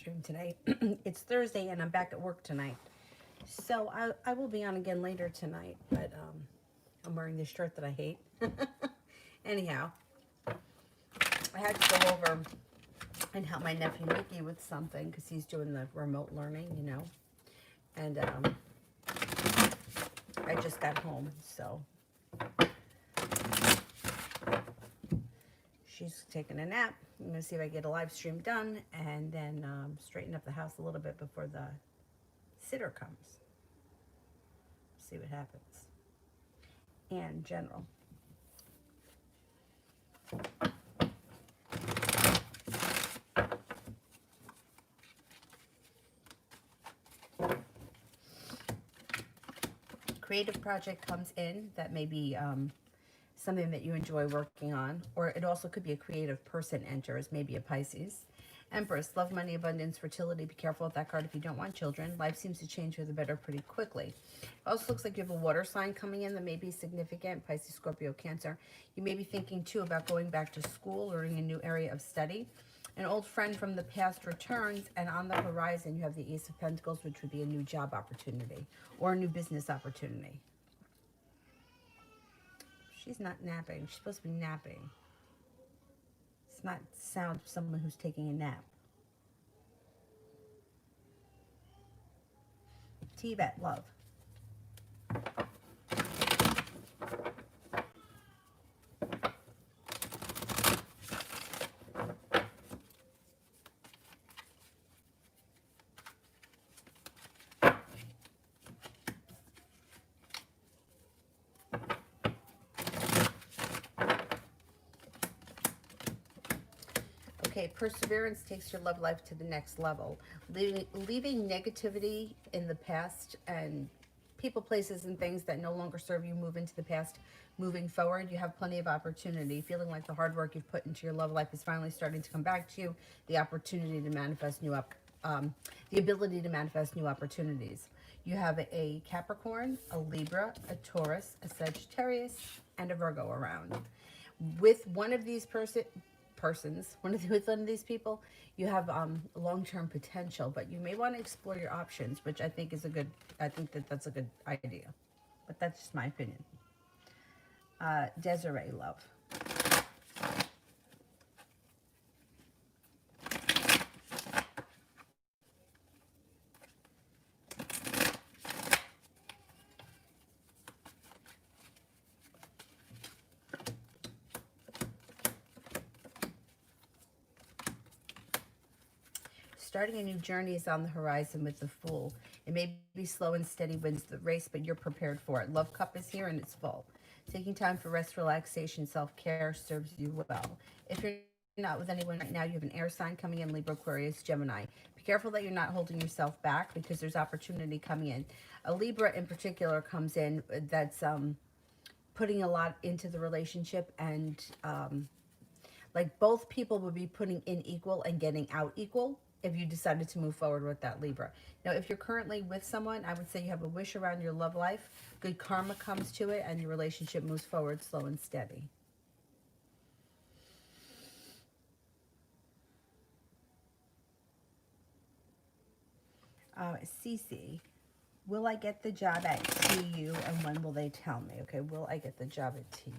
stream tonight. It's Thursday and I'm back at work tonight. So I will be on again later tonight, but I'm wearing this shirt that I hate. Anyhow, I had to go over and help my nephew Mickey with something because he's doing the remote learning, you know. And I just got home, so she's taking a nap. I'm going to see if I get a live stream done and then straighten up the house a little bit before the sitter comes. See what happens. And general. Creative project comes in that may be something that you enjoy working on, or it also could be a creative person enters, maybe a Pisces. Empress, love, money, abundance, fertility. Be careful with that card if you don't want children. Life seems to change for the better pretty quickly. It also looks like you have a water sign coming in that may be significant. Pisces, Scorpio, Cancer. You may be thinking too about going back to school, learning a new area of study. An old friend from the past returns, and on the horizon you have the Ace of Pentacles, which would be a new job opportunity or a new business opportunity. She's not napping. She's supposed to be napping. It's not sound of someone who's taking a nap. Tibet, love. Okay, perseverance takes your love life to the next level. Leaving negativity in the past and people, places, and things that no longer serve you, move into the past. Moving forward, you have plenty of opportunity. Feeling like the hard work you've put into your love life is finally starting to come back to you. The opportunity to manifest the ability to manifest new opportunities. You have a Capricorn, a Libra, a Taurus, a Sagittarius, and a Virgo around. With one of these with one of these people, you have long-term potential, but you may want to explore your options, which I think that's a good idea. But that's just my opinion. Desiree, love. Starting a new journey is on the horizon with the Fool. It may be slow and steady wins the race, but you're prepared for it. Love cup is here and it's full. Taking time for rest, relaxation, self-care serves you well. If you're not with anyone right now, you have an air sign coming in, Libra, Aquarius, Gemini. Be careful that you're not holding yourself back because there's opportunity coming in. A Libra in particular comes in that's putting a lot into the relationship, and like both people would be putting in equal and getting out equal if you decided to move forward with that Libra. Now, if you're currently with someone, I would say you have a wish around your love life. Good karma comes to it, and your relationship moves forward slow and steady. Cece, will I get the job at TU, and when will they tell me? Okay, will I get the job at TU?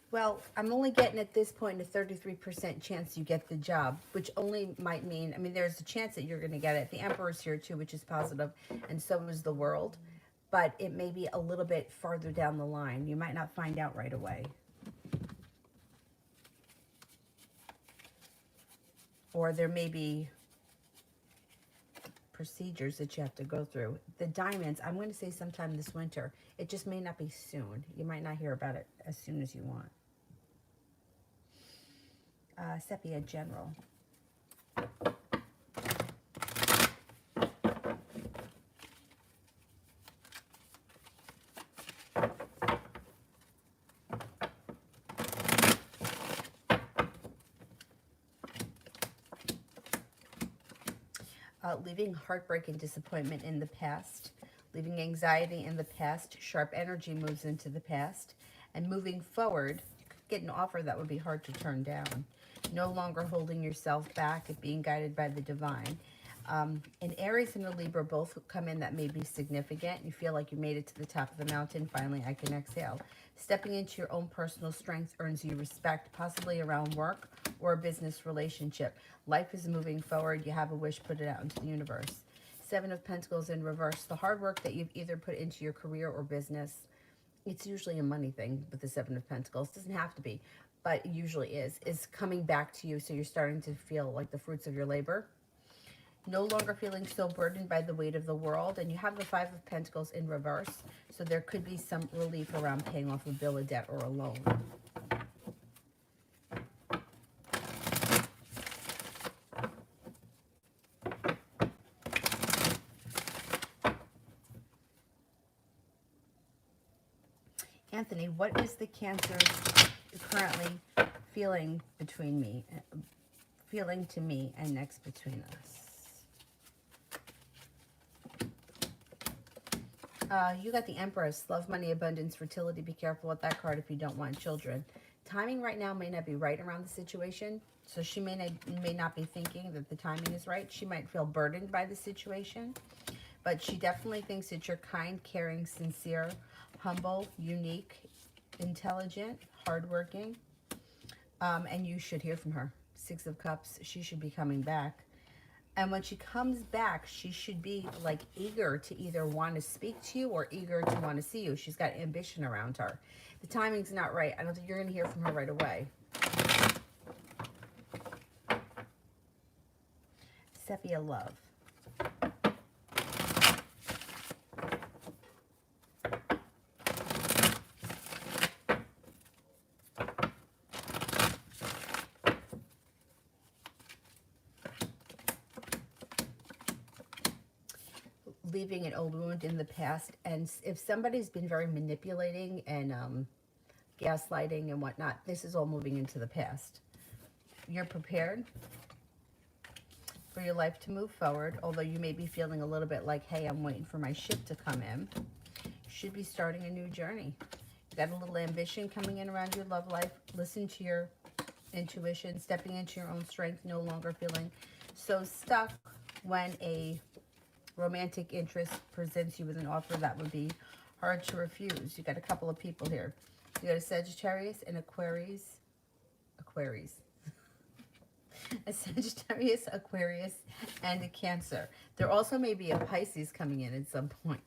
Well, I'm only getting at this point a 33% chance you get the job, which only might mean, I mean, there's a chance that you're going to get it. The Emperor's here too, which is positive, and so is the World. But it may be a little bit farther down the line. You might not find out right away. Or there may be procedures that you have to go through. The Diamonds, I'm going to say sometime this winter. It just may not be soon. You might not hear about it as soon as you want. Sepia, General. Leaving heartbreak and disappointment in the past, leaving anxiety in the past, sharp energy moves into the past, and moving forward, you could get an offer that would be hard to turn down. No longer holding yourself back and being guided by the divine. An Aries and a Libra both come in that may be significant. You feel like you made it to the top of the mountain. Finally, I can exhale. Stepping into your own personal strength earns you respect, possibly around work or a business relationship. Life is moving forward. You have a wish, put it out into the universe. Seven of Pentacles in reverse. The hard work that you've either put into your career or business, it's usually a money thing with the Seven of Pentacles. It doesn't have to be, but it usually is coming back to you. So you're starting to feel like the fruits of your labor. No longer feeling so burdened by the weight of the world. And you have the Five of Pentacles in reverse. So there could be some relief around paying off a bill, a debt, or a loan. Anthony, what is the Cancer currently feeling to me and next between us? You got the Empress, love, money, abundance, fertility. Be careful with that card if you don't want children. Timing right now may not be right around the situation. So she may not be thinking that the timing is right. She might feel burdened by the situation. But she definitely thinks that you're kind, caring, sincere, humble, unique, intelligent, hardworking. And you should hear from her. Six of Cups, she should be coming back. And when she comes back, she should be like eager to either want to speak to you or eager to want to see you. She's got ambition around her. The timing's not right. I don't think you're going to hear from her right away. Sepia love. Leaving an old wound in the past, and if somebody's been very manipulating and gaslighting and whatnot, this is all moving into the past. You're prepared for your life to move forward, although you may be feeling a little bit like, hey, I'm waiting for my ship to come in. You should be starting a new journey. You got a little ambition coming in around your love life. Listen to your intuition, stepping into your own strength, no longer feeling so stuck when a romantic interest presents you with an offer that would be hard to refuse. You got a couple of people here. You got a Sagittarius and Aquarius. A Sagittarius, Aquarius, and a Cancer. There also may be a Pisces coming in at some point.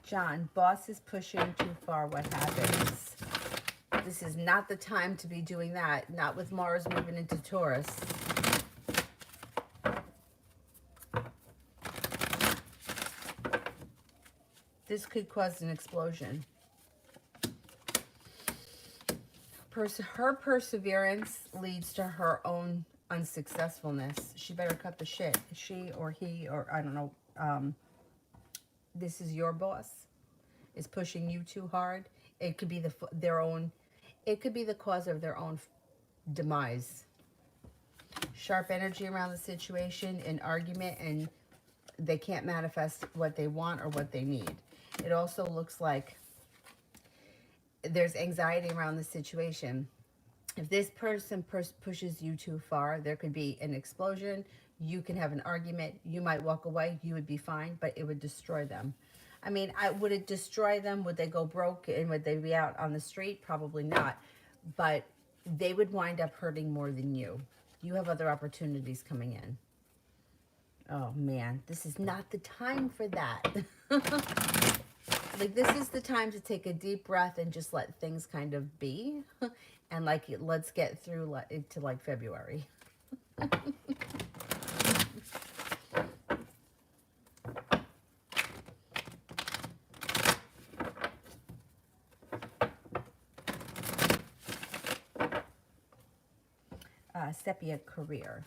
John, boss is pushing too far. What happens? This is not the time to be doing that. Not with Mars moving into Taurus. This could cause an explosion. Her perseverance leads to her own unsuccessfulness. She better cut the shit. She or he, or I don't know. This is your boss. Is pushing you too hard. It could be their own. It could be the cause of their own demise. Sharp energy around the situation, an argument, and they can't manifest what they want or what they need. It also looks like there's anxiety around the situation. If this person pushes you too far, there could be an explosion. You can have an argument. You might walk away. You would be fine, but it would destroy them. I mean, would it destroy them? Would they go broke and would they be out on the street? Probably not. But they would wind up hurting more than you. You have other opportunities coming in. Oh, man. This is not the time for that. Like, this is the time to take a deep breath and just let things kind of be. And, like, let's get through to, like, February. Sepia career.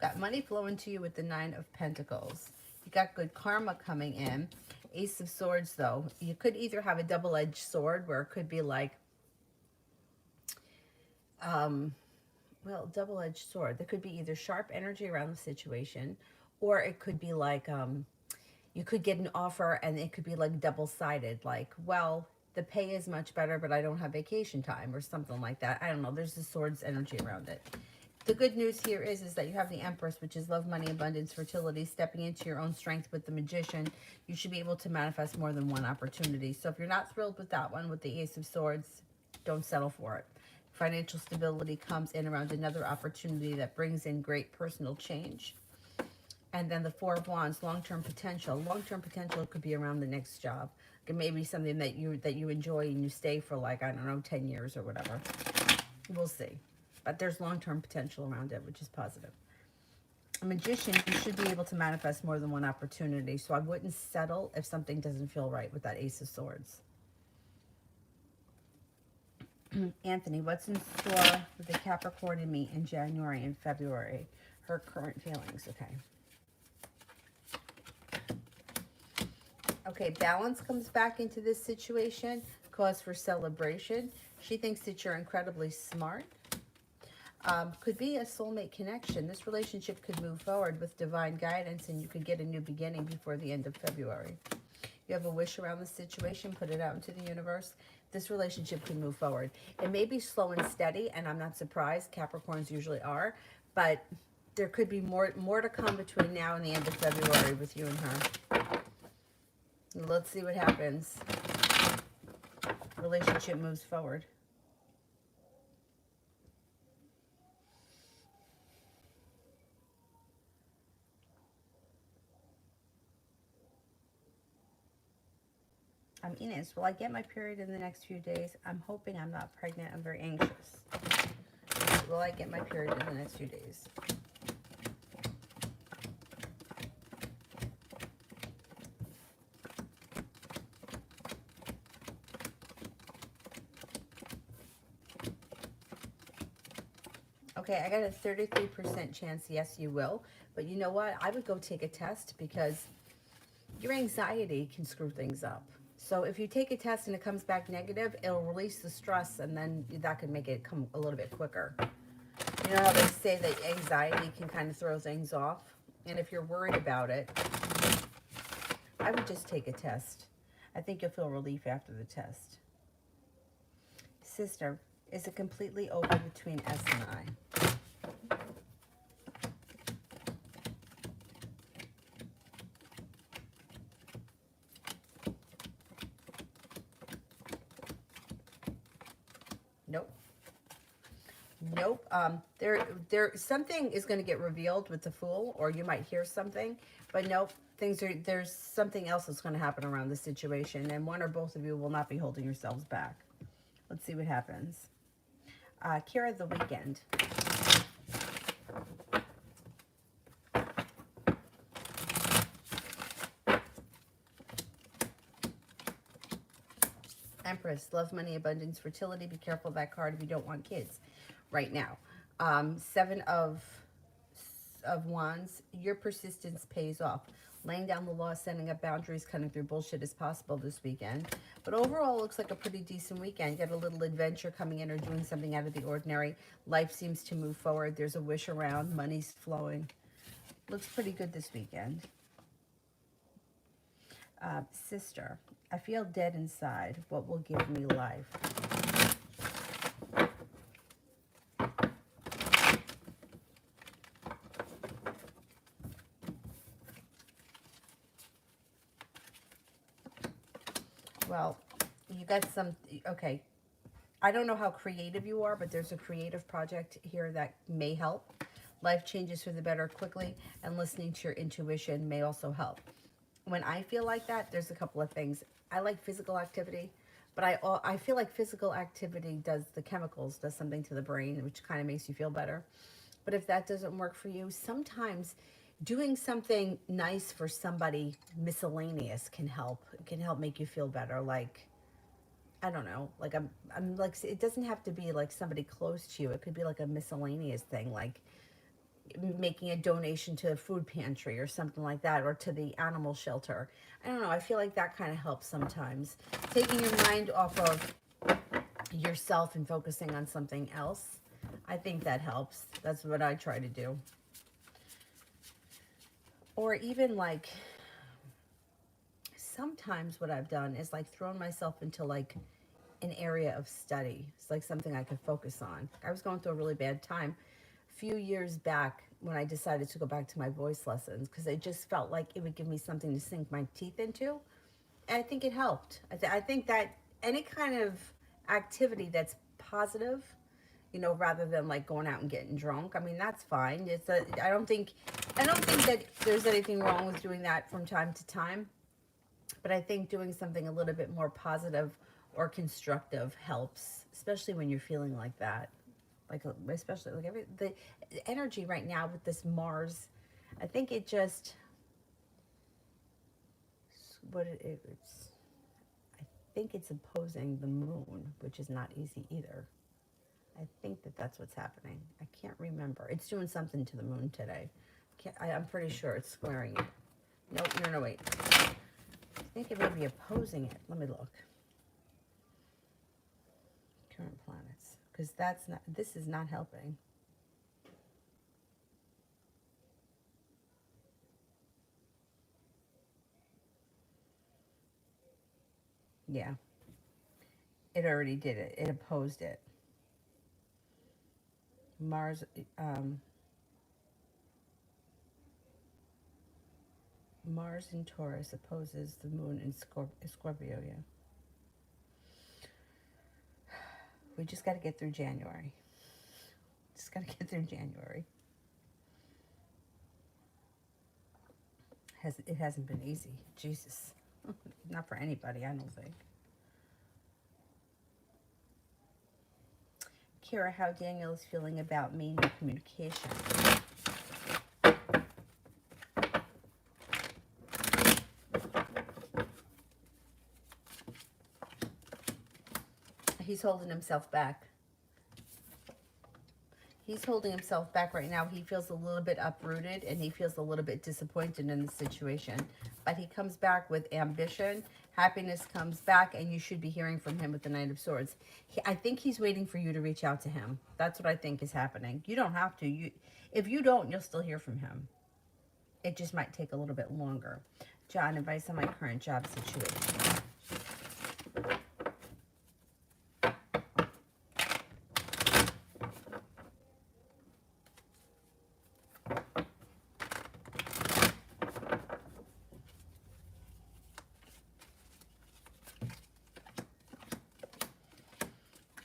Got money flowing to you with the Nine of Pentacles. You got good karma coming in. Ace of Swords, though, you could either have a double-edged sword where it could be like, well, double-edged sword. There could be either sharp energy around the situation, or it could be like, you could get an offer and it could be like double-sided, like, well, the pay is much better, but I don't have vacation time or something like that. I don't know. There's the sword's energy around it. The good news here is that you have the Empress, which is love, money, abundance, fertility, stepping into your own strength with the Magician. You should be able to manifest more than one opportunity. So if you're not thrilled with that one, with the Ace of Swords, don't settle for it. Financial stability comes in around another opportunity that brings in great personal change. And then the Four of Wands, long-term potential. Long-term potential could be around the next job. It may be something that you enjoy and you stay for like, I don't know, 10 years or whatever. We'll see. But there's long-term potential around it, which is positive. A Magician, you should be able to manifest more than one opportunity. So I wouldn't settle if something doesn't feel right with that Ace of Swords. Anthony, what's in store with the Capricorn and me in January and February? Her current feelings, okay. Okay, balance comes back into this situation. Cause for celebration. She thinks that you're incredibly smart. Could be a soulmate connection. This relationship could move forward with divine guidance and you could get a new beginning before the end of February. You have a wish around the situation, put it out into the universe. This relationship can move forward. It may be slow and steady, and I'm not surprised. Capricorns usually are, but there could be more to come between now and the end of February with you and her. Let's see what happens. Relationship moves forward. Ines, will I get my period in the next few days? I'm hoping I'm not pregnant. I'm very anxious. Will I get my period in the next few days? Okay, I got a 33% chance, yes, you will. But you know what? I would go take a test because your anxiety can screw things up. So if you take a test and it comes back negative, it'll release the stress and then that can make it come a little bit quicker. You know how they say that anxiety can kind of throw things off? And if you're worried about it, I would just take a test. I think you'll feel relief after the test. Sister, is it completely over between S and I? Nope. Nope. There something is going to get revealed with the Fool, or you might hear something, but nope. There's something else that's going to happen around the situation, and one or both of you will not be holding yourselves back. Let's see what happens. Kira, the weekend. Empress, love, money, abundance, fertility. Be careful of that card if you don't want kids right now. Seven of Wands, your persistence pays off. Laying down the law, setting up boundaries, cutting through bullshit is possible this weekend. But overall, it looks like a pretty decent weekend. You got a little adventure coming in or doing something out of the ordinary. Life seems to move forward. There's a wish around. Money's flowing. Looks pretty good this weekend. Sister, I feel dead inside. What will give me life? Well, you got some, okay. I don't know how creative you are, but there's a creative project here that may help. Life changes for the better quickly, and listening to your intuition may also help. When I feel like that, there's a couple of things. I like physical activity, but I feel like physical activity does something to the brain, which kind of makes you feel better. But if that doesn't work for you, sometimes doing something nice for somebody miscellaneous can help. It can help make you feel better. Like, I don't know, like I'm like, it doesn't have to be like somebody close to you. It could be like a miscellaneous thing, like making a donation to a food pantry or something like that, or to the animal shelter. I don't know. I feel like that kind of helps sometimes. Taking your mind off of yourself and focusing on something else. I think that helps. That's what I try to do. Or even like sometimes what I've done is like thrown myself into like an area of study. It's like something I could focus on. I was going through a really bad time a few years back when I decided to go back to my voice lessons because I just felt like it would give me something to sink my teeth into. And I think it helped. I think that any kind of activity that's positive, you know, rather than like going out and getting drunk. I mean, that's fine. I don't think that there's anything wrong with doing that from time to time. But I think doing something a little bit more positive or constructive helps, especially when you're feeling like that. Like especially like the energy right now with this Mars, I think it just it's I think it's opposing the moon, which is not easy either. I think that that's what's happening. I can't remember. It's doing something to the moon today. I'm pretty sure it's squaring it. No, no, no, wait. I think it may be opposing it. Let me look. Current planets. Because this is not helping. Yeah. It already did it. It opposed it. Mars, um, Mars in Taurus opposes the moon in Scorpio, yeah. We just got to get through January. Just got to get through January. It hasn't been easy. Jesus. Not for anybody, I don't think. Kira, how Daniel is feeling about me and communication. He's holding himself back. He's holding himself back right now. He feels a little bit uprooted and he feels a little bit disappointed in the situation. But he comes back with ambition. Happiness comes back, and you should be hearing from him with the Knight of Swords. I think he's waiting for you to reach out to him. That's what I think is happening. You don't have to. If you don't, you'll still hear from him. It just might take a little bit longer. John, advice on my current job situation.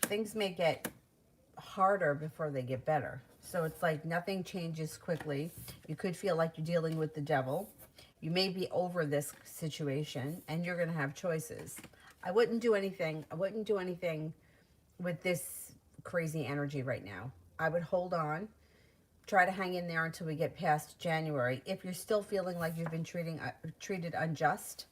Things may get harder before they get better. So it's like nothing changes quickly. You could feel like you're dealing with the devil. You may be over this situation and you're going to have choices. I wouldn't do anything. I wouldn't do anything with this crazy energy right now. I would hold on. Try to hang in there until we get past January. If you're still feeling like you've been treated unjust,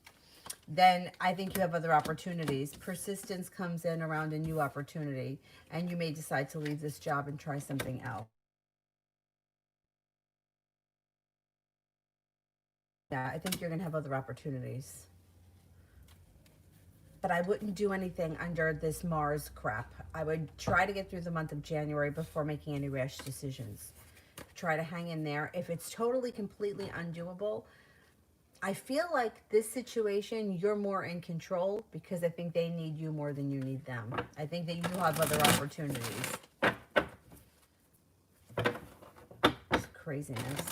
then I think you have other opportunities. Persistence comes in around a new opportunity, and you may decide to leave this job and try something else. Yeah, I think you're going to have other opportunities. But I wouldn't do anything under this Mars crap. I would try to get through the month of January before making any rash decisions. Try to hang in there. If it's totally, completely undoable, I feel like this situation, you're more in control because I think they need you more than you need them. I think that you have other opportunities. It's craziness.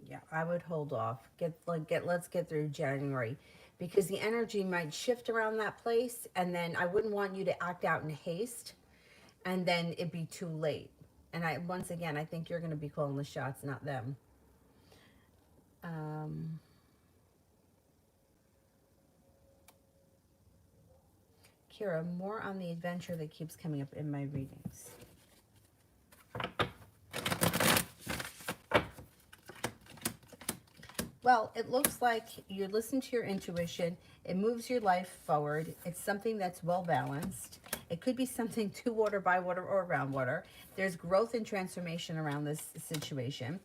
Yeah, I would hold off. Let's get through January because the energy might shift around that place, and then I wouldn't want you to act out in haste and then it be too late. And once again, I think you're going to be calling the shots, not them. Um, Kira, more on the adventure that keeps coming up in my readings. Well, it looks like you listen to your intuition. It moves your life forward. It's something that's well balanced. It could be something to water, by water, or around water. There's growth and transformation around this situation.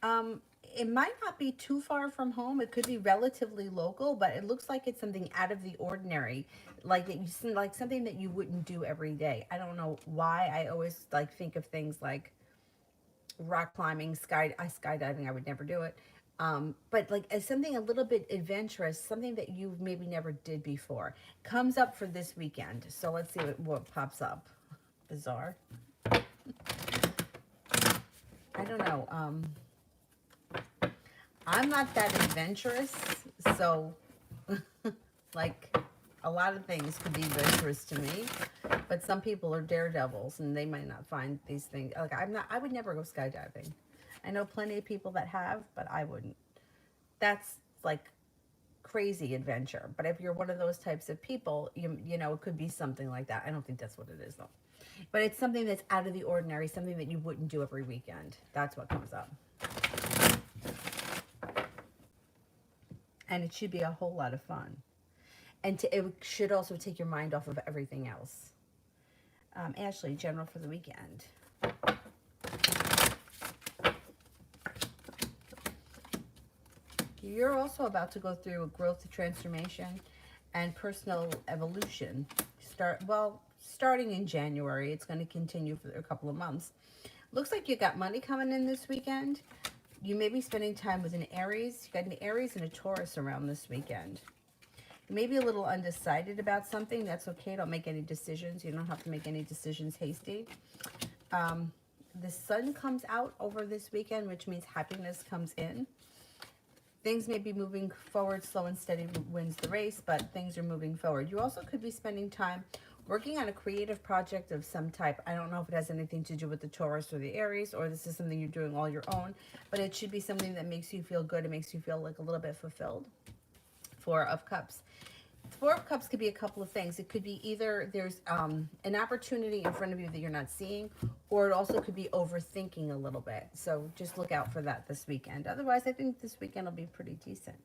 Um, it might not be too far from home. It could be relatively local, but it looks like it's something out of the ordinary, like that you like something that you wouldn't do every day. I don't know why. I always like think of things like rock climbing, skydiving. I would never do it. But like as something a little bit adventurous, something that you maybe never did before, comes up for this weekend. So let's see what pops up. Bizarre. I don't know. I'm not that adventurous, so like a lot of things could be adventurous to me, but some people are daredevils and they might not find these things. Like I'm not. I would never go skydiving. I know plenty of people that have, but I wouldn't. That's like crazy adventure. But if you're one of those types of people, you know it could be something like that. I don't think that's what it is though. But it's something that's out of the ordinary, something that you wouldn't do every weekend. That's what comes up. And it should be a whole lot of fun. And it should also take your mind off of everything else. Ashley, general for the weekend. You're also about to go through a growth transformation and personal evolution. Starting in January, it's going to continue for a couple of months. Looks like you got money coming in this weekend. You may be spending time with an Aries. You got an Aries and a Taurus around this weekend. You may be a little undecided about something. That's okay. Don't make any decisions. You don't have to make any decisions hasty. The sun comes out over this weekend, which means happiness comes in. Things may be moving forward, slow and steady wins the race, but things are moving forward. You also could be spending time working on a creative project of some type. I don't know if it has anything to do with the Taurus or the Aries, or this is something you're doing all your own, but it should be something that makes you feel good. It makes you feel like a little bit fulfilled. Four of Cups. Four of Cups could be a couple of things. It could be either there's an opportunity in front of you that you're not seeing, or it also could be overthinking a little bit. So just look out for that this weekend. Otherwise, I think this weekend will be pretty decent.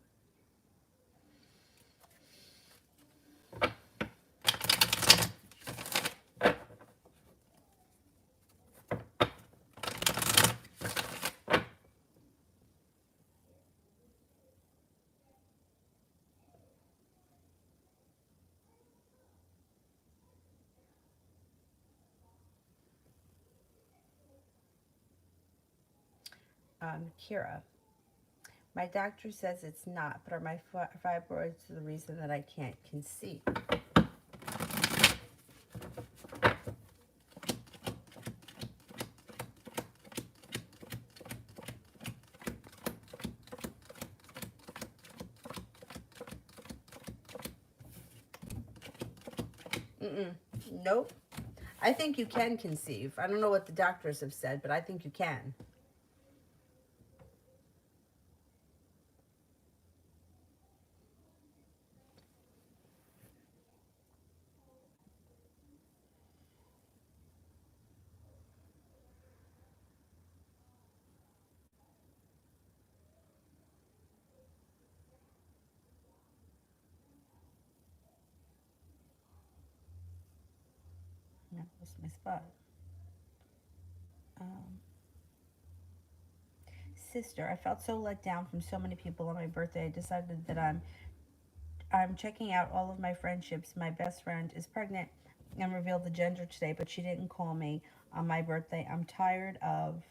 Kira, my doctor says it's not, but are my fibroids the reason that I can't conceive? Nope. I think you can conceive. I don't know what the doctors have said, but I think you can. That was my spot. Um, Sister, I felt so let down from so many people on my birthday. I decided that I'm checking out all of my friendships. My best friend is pregnant and revealed the gender today, but she didn't call me on my birthday. I'm tired of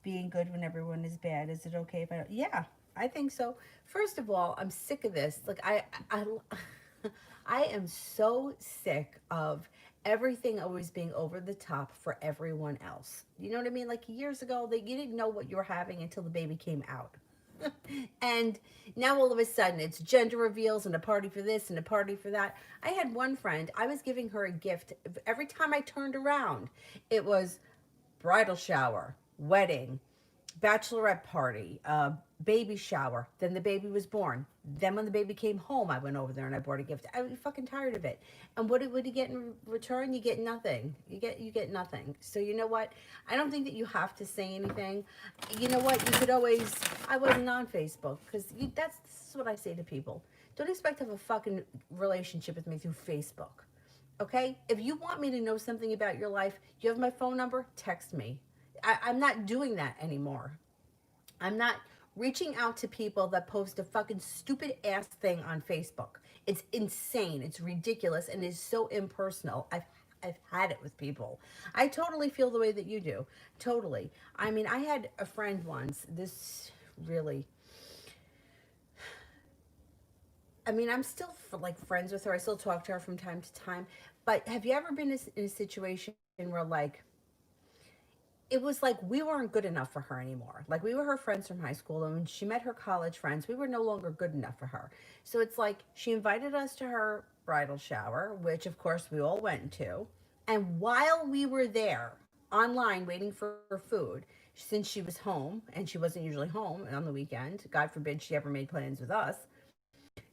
being good when everyone is bad. Is it okay if I don't? Yeah, I think so. First of all, I'm sick of this. Like I am so sick of everything always being over the top for everyone else. You know what I mean? Like years ago, you didn't know what you were having until the baby came out. And now all of a sudden it's gender reveals and a party for this and a party for that. I had one friend, I was giving her a gift. Every time I turned around, it was bridal shower, wedding, bachelorette party, baby shower. Then the baby was born. Then when the baby came home, I went over there and I bought a gift. I was fucking tired of it. And what do you get in return? You get nothing. You get nothing. So you know what? I don't think that you have to say anything. You know what? You could always. I wasn't on Facebook because this is what I say to people. Don't expect to have a fucking relationship with me through Facebook. Okay? If you want me to know something about your life, you have my phone number. Text me. I'm not doing that anymore. I'm not reaching out to people that post a fucking stupid ass thing on Facebook. It's insane. It's ridiculous and it's so impersonal. I've had it with people. I totally feel the way that you do. Totally. I mean, I had a friend once. This really. I mean, I'm still like friends with her. I still talk to her from time to time. But have you ever been in a situation where like it was like we weren't good enough for her anymore. Like we were her friends from high school, and when she met her college friends, we were no longer good enough for her. So it's like she invited us to her bridal shower, which of course we all went to. And while we were there online waiting for her food, since she was home and she wasn't usually home on the weekend, God forbid she ever made plans with us,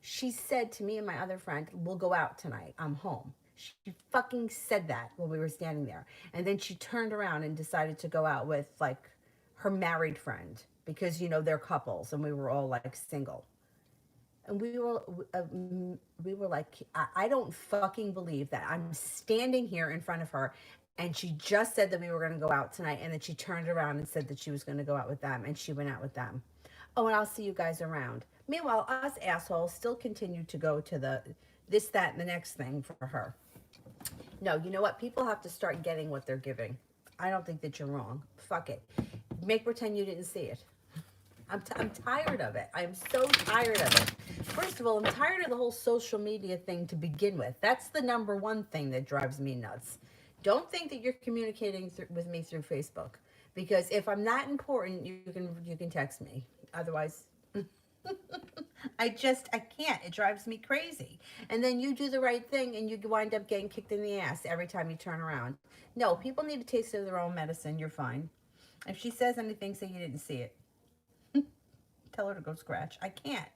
she said to me and my other friend, "We'll go out tonight. I'm home." She fucking said that when we were standing there. And then she turned around and decided to go out with like her married friend because, you know, they're couples and we were all like single. And we were like, I don't fucking believe that I'm standing here in front of her and she just said that we were going to go out tonight and then she turned around and said that she was going to go out with them and she went out with them. Oh, and I'll see you guys around. Meanwhile, us assholes still continue to go to the this, that, and the next thing for her. No, you know what? People have to start getting what they're giving. I don't think that you're wrong. Fuck it. Make pretend you didn't see it. I'm tired of it. I'm so tired of it. First of all, I'm tired of the whole social media thing to begin with. That's the number one thing that drives me nuts. Don't think that you're communicating with me through Facebook, because if I'm not important, you can text me. Otherwise, I can't. It drives me crazy. And then you do the right thing and you wind up getting kicked in the ass every time you turn around. No, people need to taste of their own medicine. You're fine. If she says anything, say you didn't see it. Tell her to go scratch. I can't.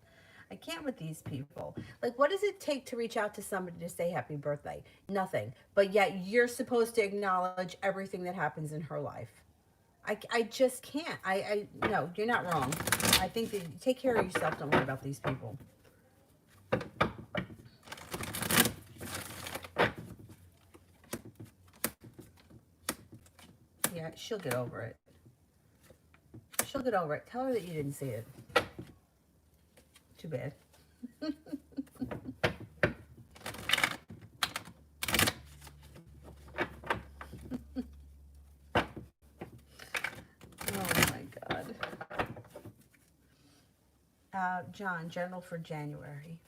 I can't with these people. Like, what does it take to reach out to somebody to say happy birthday? Nothing. But yet you're supposed to acknowledge everything that happens in her life. I just can't. No, you're not wrong. I think that you take care of yourself. Don't worry about these people. Yeah, she'll get over it. She'll get over it. Tell her that you didn't see it. Too bad. Oh my God. John, general for January.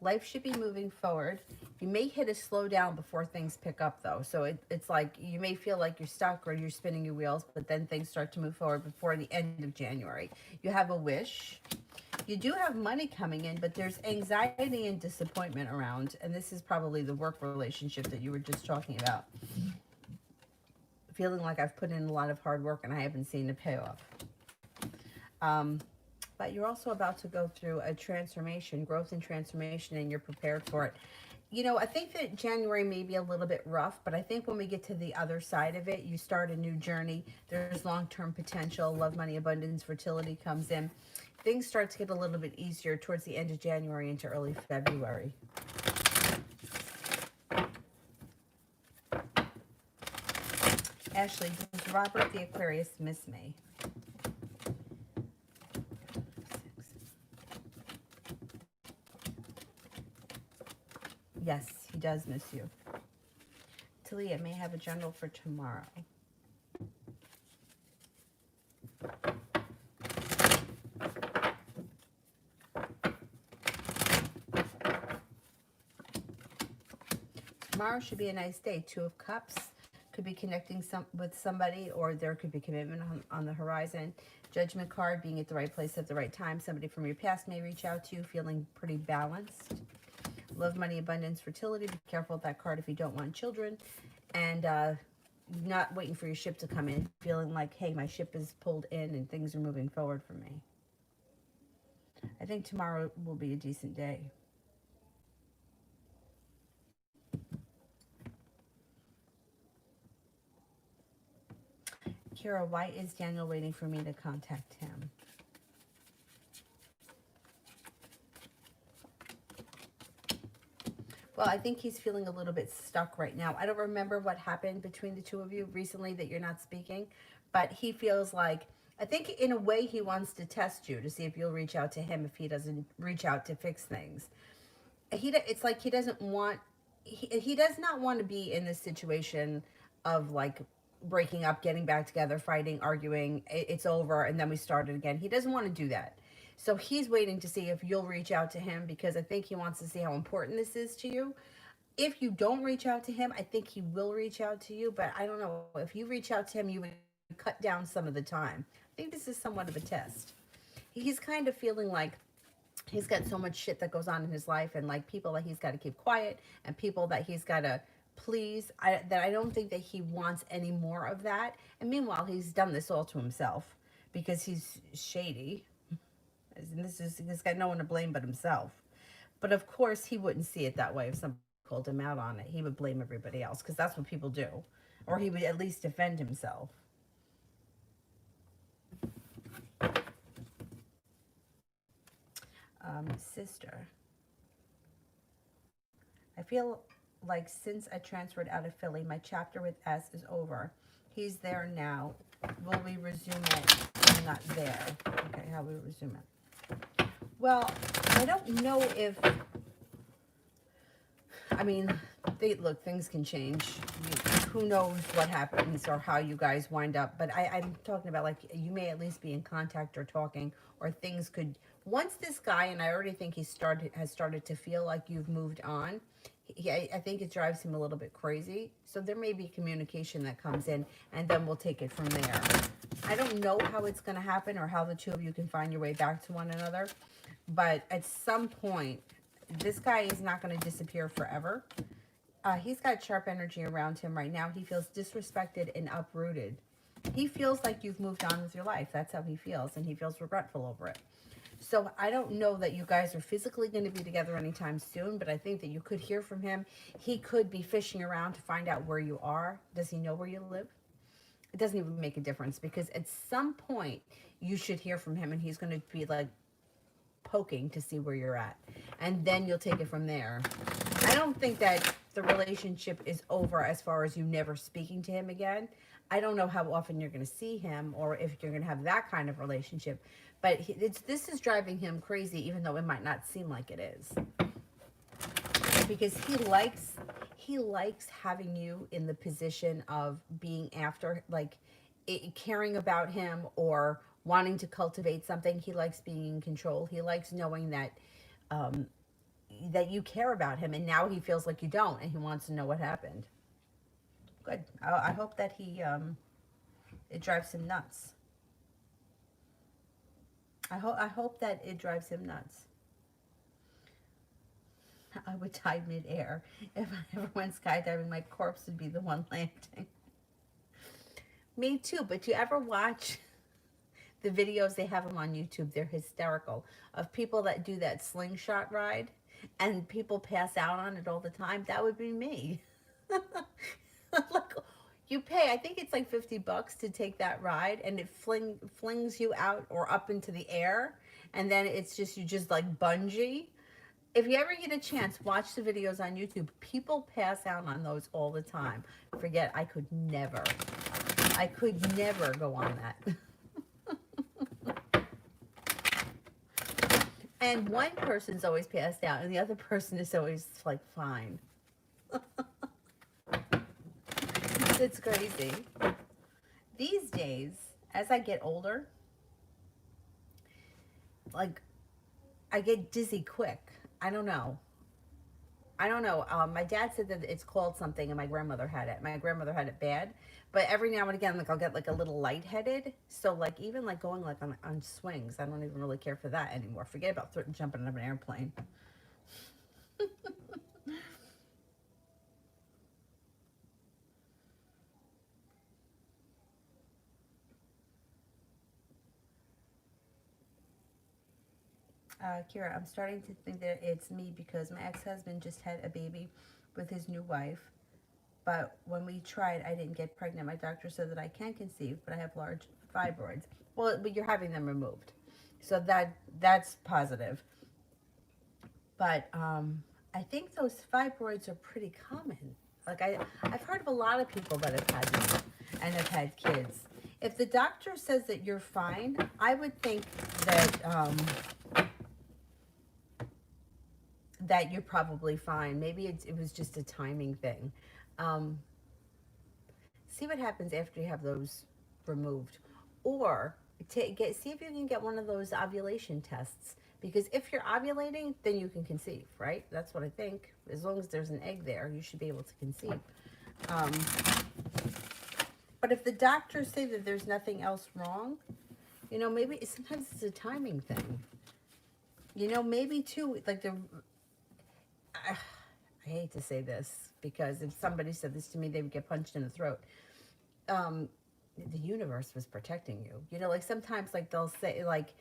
Life should be moving forward. You may hit a slowdown before things pick up, though. So it's like you may feel like you're stuck or you're spinning your wheels, but then things start to move forward before the end of January. You have a wish. You do have money coming in, but there's anxiety and disappointment around. And this is probably the work relationship that you were just talking about. Feeling like I've put in a lot of hard work and I haven't seen the payoff. But you're also about to go through a transformation, growth and transformation, and you're prepared for it. You know, I think that January may be a little bit rough, but I think when we get to the other side of it, you start a new journey. There's long-term potential. Love, money, abundance, fertility comes in. Things start to get a little bit easier towards the end of January into early February. Ashley, does Robert the Aquarius miss me? Yes, he does miss you. Talia may have a journal for tomorrow. Tomorrow should be a nice day. 2 of Cups. Could be connecting with somebody, or there could be commitment on the horizon. Judgment card, being at the right place at the right time. Somebody from your past may reach out to you feeling pretty balanced. Love, money, abundance, fertility. Be careful with that card if you don't want children. And not waiting for your ship to come in. Feeling like, hey, my ship is pulled in and things are moving forward for me. I think tomorrow will be a decent day. Kira, why is Daniel waiting for me to contact him? Well, I think he's feeling a little bit stuck right now. I don't remember what happened between the two of you recently that you're not speaking, but he feels like, I think in a way he wants to test you to see if you'll reach out to him if he doesn't reach out to fix things. It's like he doesn't want, he does not want to be in this situation of like breaking up, getting back together, fighting, arguing, it's over, and then we start it again. He doesn't want to do that. So he's waiting to see if you'll reach out to him because I think he wants to see how important this is to you. If you don't reach out to him, I think he will reach out to you, but I don't know. If you reach out to him, you would cut down some of the time. I think this is somewhat of a test. He's kind of feeling like he's got so much shit that goes on in his life and like people that he's got to keep quiet and people that he's got to please. That I don't think that he wants any more of that. And meanwhile, he's done this all to himself because he's shady. And he's got no one to blame but himself. But of course, he wouldn't see it that way if somebody called him out on it. He would blame everybody else because that's what people do. Or he would at least defend himself. Sister, I feel like since I transferred out of Philly, my chapter with S is over. He's there now. Will we resume it? I'm not there. Okay, how will we resume it? Well, I don't know if, I mean, look, things can change. Who knows what happens or how you guys wind up. But I'm talking about like you may at least be in contact or talking or things could, once this guy, and I already think has started to feel like you've moved on, I think it drives him a little bit crazy. So there may be communication that comes in and then we'll take it from there. I don't know how it's going to happen or how the two of you can find your way back to one another. But at some point, this guy is not going to disappear forever. He's got sharp energy around him right now. He feels disrespected and uprooted. He feels like you've moved on with your life. That's how he feels, and he feels regretful over it. So I don't know that you guys are physically going to be together anytime soon, but I think that you could hear from him. He could be fishing around to find out where you are. Does he know where you live? It doesn't even make a difference because at some point you should hear from him and he's going to be like poking to see where you're at. And then you'll take it from there. I don't think that the relationship is over as far as you never speaking to him again. I don't know how often you're going to see him or if you're going to have that kind of relationship. But this is driving him crazy, even though it might not seem like it is. Because he likes having you in the position of being after, like, caring about him or wanting to cultivate something. He likes being in control. He likes knowing that that you care about him. And now he feels like you don't, and he wants to know what happened. Good. I hope that it drives him nuts. I hope that it drives him nuts. I would die midair. If I ever went skydiving, my corpse would be the one landing. Me too, but you ever watch the videos, they have them on YouTube, they're hysterical, of people that do that slingshot ride, and people pass out on it all the time? That would be me. Like, you pay, I think it's like $50 to take that ride, and it flings you out or up into the air, and then it's just, you just like bungee. If you ever get a chance, watch the videos on YouTube. People pass out on those all the time. Forget, I could never go on that. And one person's always passed out, and the other person is always like fine. It's crazy. These days, as I get older, like, I get dizzy quick. I don't know. My dad said that it's called something, and my grandmother had it. My grandmother had it bad, but every now and again, like, I'll get like a little lightheaded. So like even like going like on swings, I don't even really care for that anymore. Forget about jumping on an airplane. Kira, I'm starting to think that it's me because my ex-husband just had a baby with his new wife. But when we tried, I didn't get pregnant. My doctor said that I can conceive, but I have large fibroids. Well, but you're having them removed, so that's positive. But I think those fibroids are pretty common. Like I've heard of a lot of people that have had them and have had kids. If the doctor says that you're fine, I would think that that you're probably fine. Maybe it was just a timing thing. Um, See what happens after you have those removed, or see if you can get one of those ovulation tests. Because if you're ovulating, then you can conceive, right? That's what I think. As long as there's an egg there, you should be able to conceive. Um, but if the doctors say that there's nothing else wrong, maybe sometimes it's a timing thing. Maybe too, like I hate to say this because if somebody said this to me, they would get punched in the throat. Um, the universe was protecting you. Like sometimes, like they'll say, like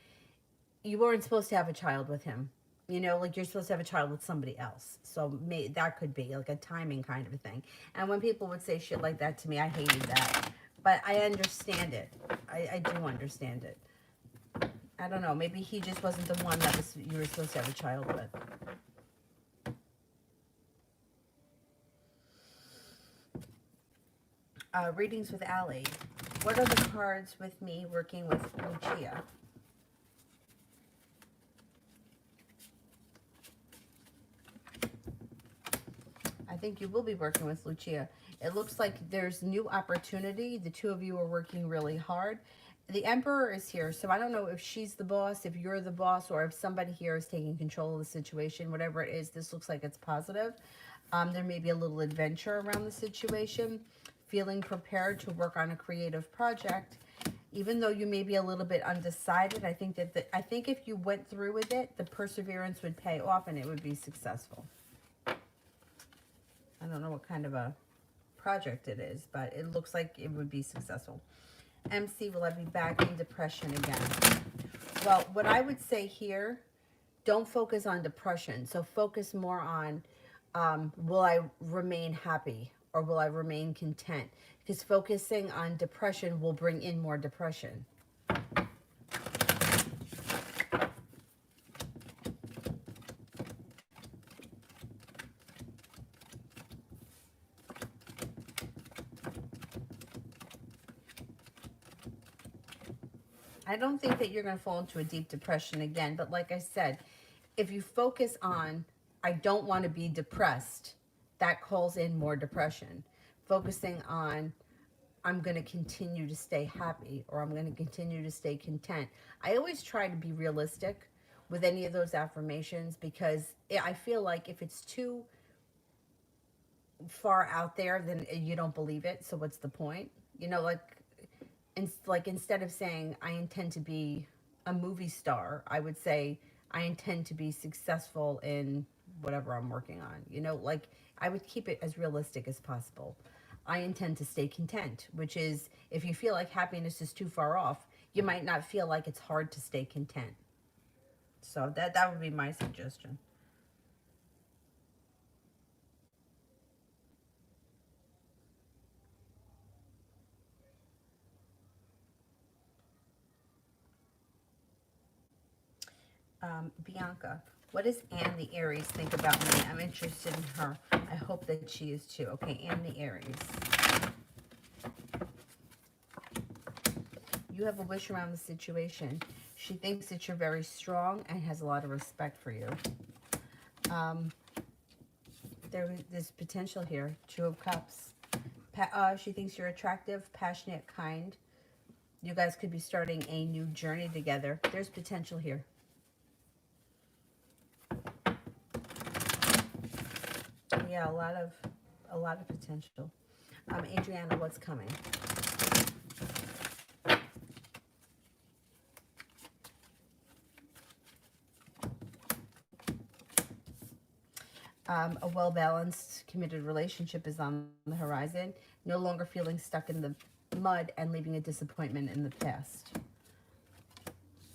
you weren't supposed to have a child with him. Like you're supposed to have a child with somebody else. So that could be like a timing kind of a thing. And when people would say shit like that to me, I hated that. But I understand it. I do understand it. I don't know. Maybe he just wasn't the one that you were supposed to have a child with. Readings with Allie. What are the cards with me working with Lucia? I think you will be working with Lucia. It looks like there's new opportunity. The two of you are working really hard. The Emperor is here, so I don't know if she's the boss, if you're the boss, or if somebody here is taking control of the situation. Whatever it is, this looks like it's positive. There may be a little adventure around the situation. Feeling prepared to work on a creative project. Even though you may be a little bit undecided, I think that I think if you went through with it, the perseverance would pay off and it would be successful. I don't know what kind of a project it is, but it looks like it would be successful. MC, will I be back in depression again? Well, what I would say here, don't focus on depression. So focus more on, will I remain happy or will I remain content? Because focusing on depression will bring in more depression. I don't think that you're going to fall into a deep depression again. But like I said, if you focus on, I don't want to be depressed, that calls in more depression. Focusing on, I'm going to continue to stay happy or I'm going to continue to stay content. I always try to be realistic with any of those affirmations because I feel like if it's too far out there, then you don't believe it. So what's the point? Like instead of saying I intend to be a movie star, I would say I intend to be successful in whatever I'm working on. Like I would keep it as realistic as possible. I intend to stay content, which is if you feel like happiness is too far off, you might not feel like it's hard to stay content. So that would be my suggestion. Bianca, what does Anne the Aries think about me? I'm interested in her. I hope that she is too. Okay, Anne the Aries. You have a wish around the situation. She thinks that you're very strong and has a lot of respect for you. There's potential here. Two of Cups. She thinks you're attractive, passionate, kind. You guys could be starting a new journey together. There's potential here. Yeah, a lot of potential. Adriana, what's coming? A well-balanced, committed relationship is on the horizon. No longer feeling stuck in the mud and leaving a disappointment in the past.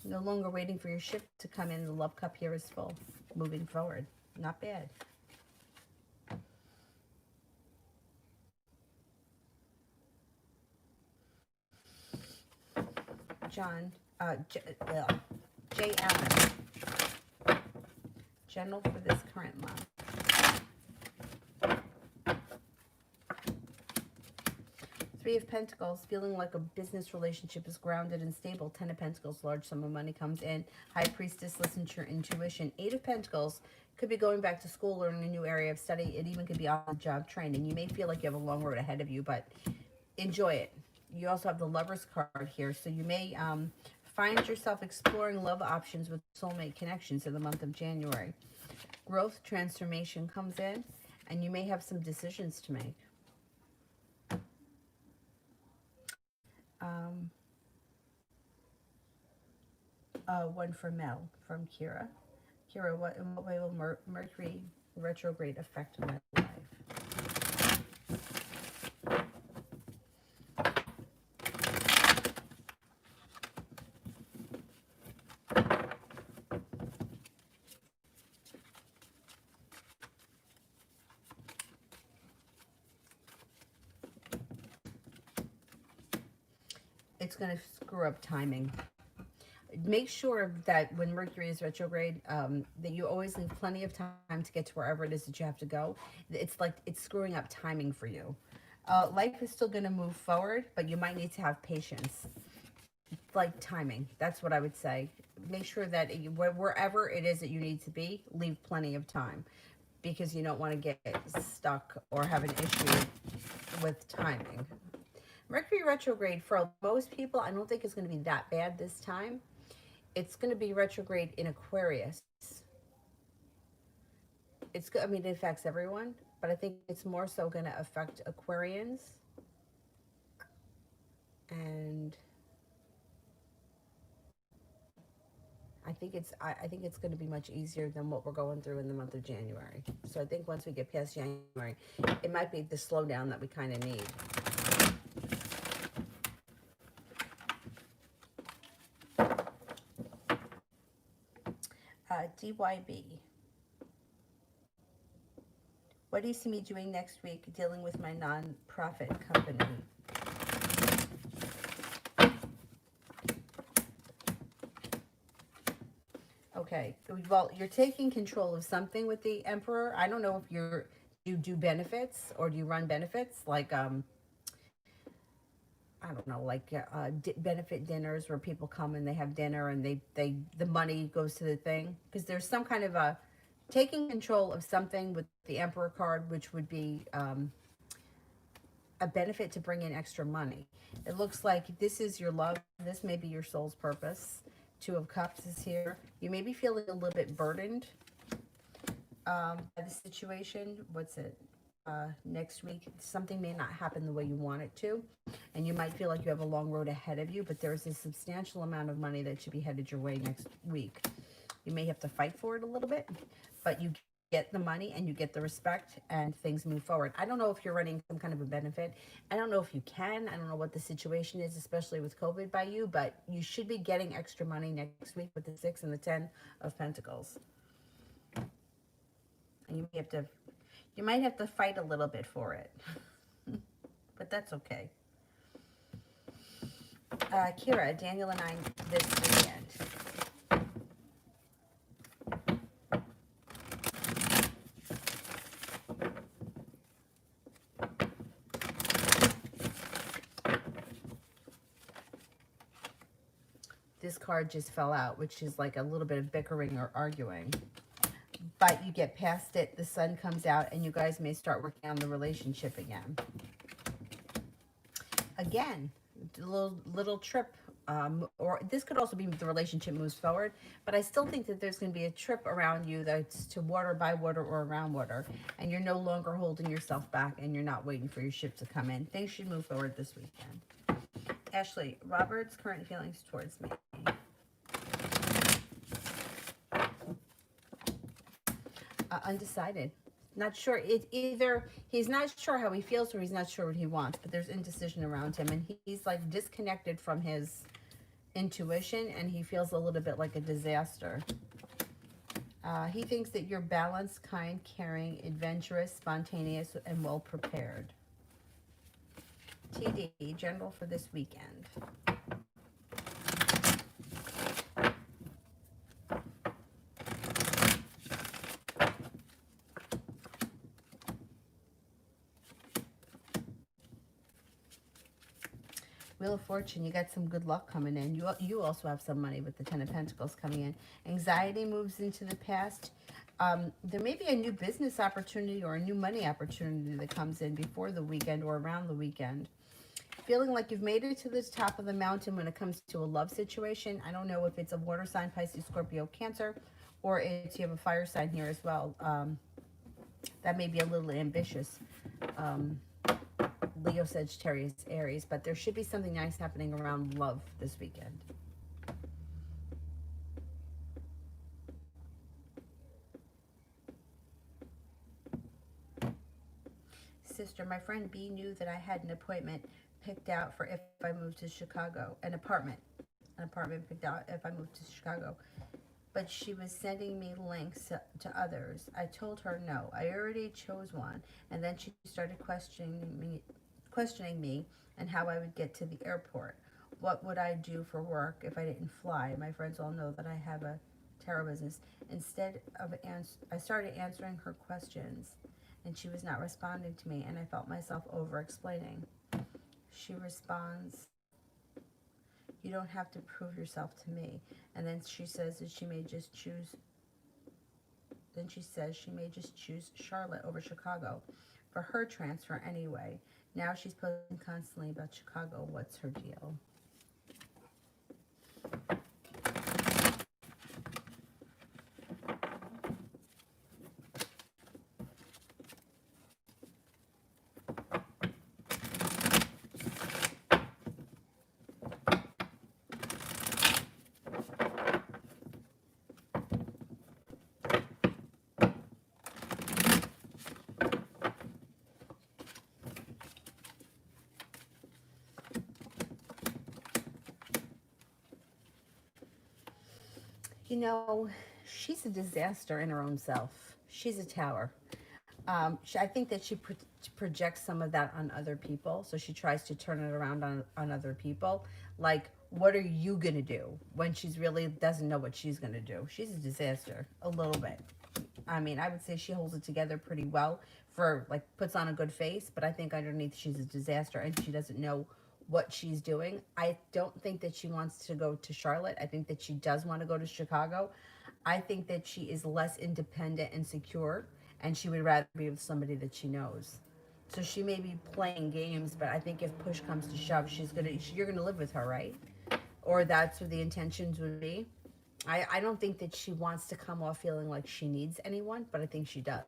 No longer waiting for your ship to come in. The love cup here is full. Moving forward. Not bad. John, J. Allen. General for this current month. Three of Pentacles, feeling like a business relationship is grounded and stable. Ten of Pentacles, large sum of money comes in. High Priestess, listen to your intuition. Eight of Pentacles, could be going back to school, learning a new area of study. It even could be on-the-job training. You may feel like you have a long road ahead of you, but enjoy it. You also have the Lover's card here, so you may find yourself exploring love options with soulmate connections in the month of January. Growth, transformation comes in, and you may have some decisions to make. One for Mel from Kira. Kira, in what way will Mercury retrograde affect my life? It's going to screw up timing. Make sure that when Mercury is retrograde, that you always leave plenty of time to get to wherever it is that you have to go. It's like it's screwing up timing for you. Life is still going to move forward, but you might need to have patience. Like timing, that's what I would say. Make sure that wherever it is that you need to be, leave plenty of time, because you don't want to get stuck or have an issue with timing. Mercury retrograde, for most people, I don't think it's going to be that bad this time. It's going to be retrograde in Aquarius. I mean, it affects everyone, but I think it's more so going to affect Aquarians. And I think it's going to be much easier than what we're going through in the month of January. So I think once we get past January, it might be the slowdown that we kind of need. DYB. What do you see me doing next week dealing with my non-profit company? Okay, well, you're taking control of something with the Emperor. I don't know if you do benefits or do you run benefits like I don't know, like benefit dinners where people come and they have dinner and the money goes to the thing, because there's some kind of a taking control of something with the Emperor card, which would be a benefit to bring in extra money. It looks like this is your love. This may be your soul's purpose. Two of Cups is here. You may be feeling a little bit burdened by the situation. What's it? Next week, something may not happen the way you want it to, and you might feel like you have a long road ahead of you, but there's a substantial amount of money that should be headed your way next week. You may have to fight for it a little bit, but you get the money and you get the respect and things move forward. I don't know if you're running some kind of a benefit. I don't know if you can. I don't know what the situation is, especially with COVID by you, but you should be getting extra money next week with the 6 and the 10 of Pentacles. And you might have to fight a little bit for it, but that's okay. Kira, Daniel and I this weekend. This card just fell out, which is like a little bit of bickering or arguing. But you get past it, the sun comes out, and you guys may start working on the relationship again. Again, little trip, or this could also be the relationship moves forward, but I still think that there's going to be a trip around you that's to water, by water, or around water, and you're no longer holding yourself back, and you're not waiting for your ship to come in. Things should move forward this weekend. Ashley, Robert's current feelings towards me. Undecided. Not sure. It either he's not sure how he feels or he's not sure what he wants, but there's indecision around him, and he's like disconnected from his intuition, and he feels a little bit like a disaster. He thinks that you're balanced, kind, caring, adventurous, spontaneous, and well prepared. TD, general for this weekend. Wheel of Fortune, you got some good luck coming in. You also have some money with the Ten of Pentacles coming in. Anxiety moves into the past. There may be a new business opportunity or a new money opportunity that comes in before the weekend or around the weekend. Feeling like you've made it to the top of the mountain when it comes to a love situation. I don't know if it's a water sign, Pisces, Scorpio, Cancer, or if you have a fire sign here as well. That may be a little ambitious. Leo, Sagittarius, Aries, but there should be something nice happening around love this weekend. Sister, my friend B knew that I had an appointment picked out for if I moved to Chicago, an apartment picked out if I moved to Chicago, but she was sending me links to others. I told her no, I already chose one, and then she started questioning me and how I would get to the airport. What would I do for work if I didn't fly? My friends all know that I have a tarot business. Instead of I started answering her questions, and she was not responding to me, and I felt myself over-explaining. She responds, "You don't have to prove yourself to me." And then she says that she may just choose. Then she says she may just choose Charlotte over Chicago for her transfer anyway. Now she's posting constantly about Chicago. What's her deal? You know, she's a disaster in her own self. She's a tower. I think that she projects some of that on other people. So she tries to turn it around on other people. Like, what are you going to do when she's really doesn't know what she's going to do? She's a disaster, a little bit. I mean, I would say she holds it together pretty well for, like, puts on a good face. But I think underneath she's a disaster and she doesn't know what she's doing. I don't think that she wants to go to Charlotte. I think that she does want to go to Chicago. I think that she is less independent and secure, and she would rather be with somebody that she knows. So she may be playing games, but I think if push comes to shove, you're gonna live with her, right? Or that's what the intentions would be. I don't think that she wants to come off feeling like she needs anyone, but I think she does.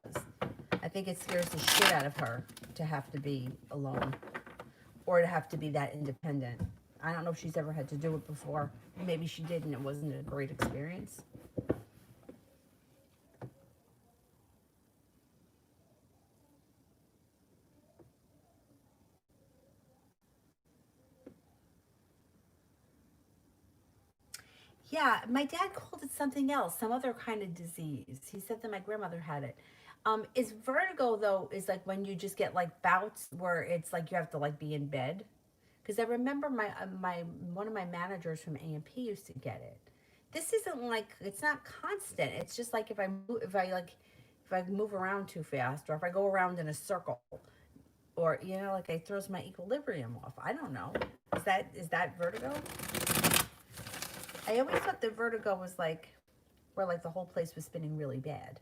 I think it scares the shit out of her to have to be alone or to have to be that independent. I don't know if she's ever had to do it before. Maybe she did and it wasn't a great experience. Yeah, my dad called it something else, some other kind of disease. He said that my grandmother had it. Is vertigo though is like when you just get like bouts where it's like you have to like be in bed? Because I remember my one of my managers from A&P used to get it. This isn't like it's not constant. It's just like if I move around too fast or if I go around in a circle or like it throws my equilibrium off. I don't know. Is that vertigo? I always thought the vertigo was like where like the whole place was spinning really bad.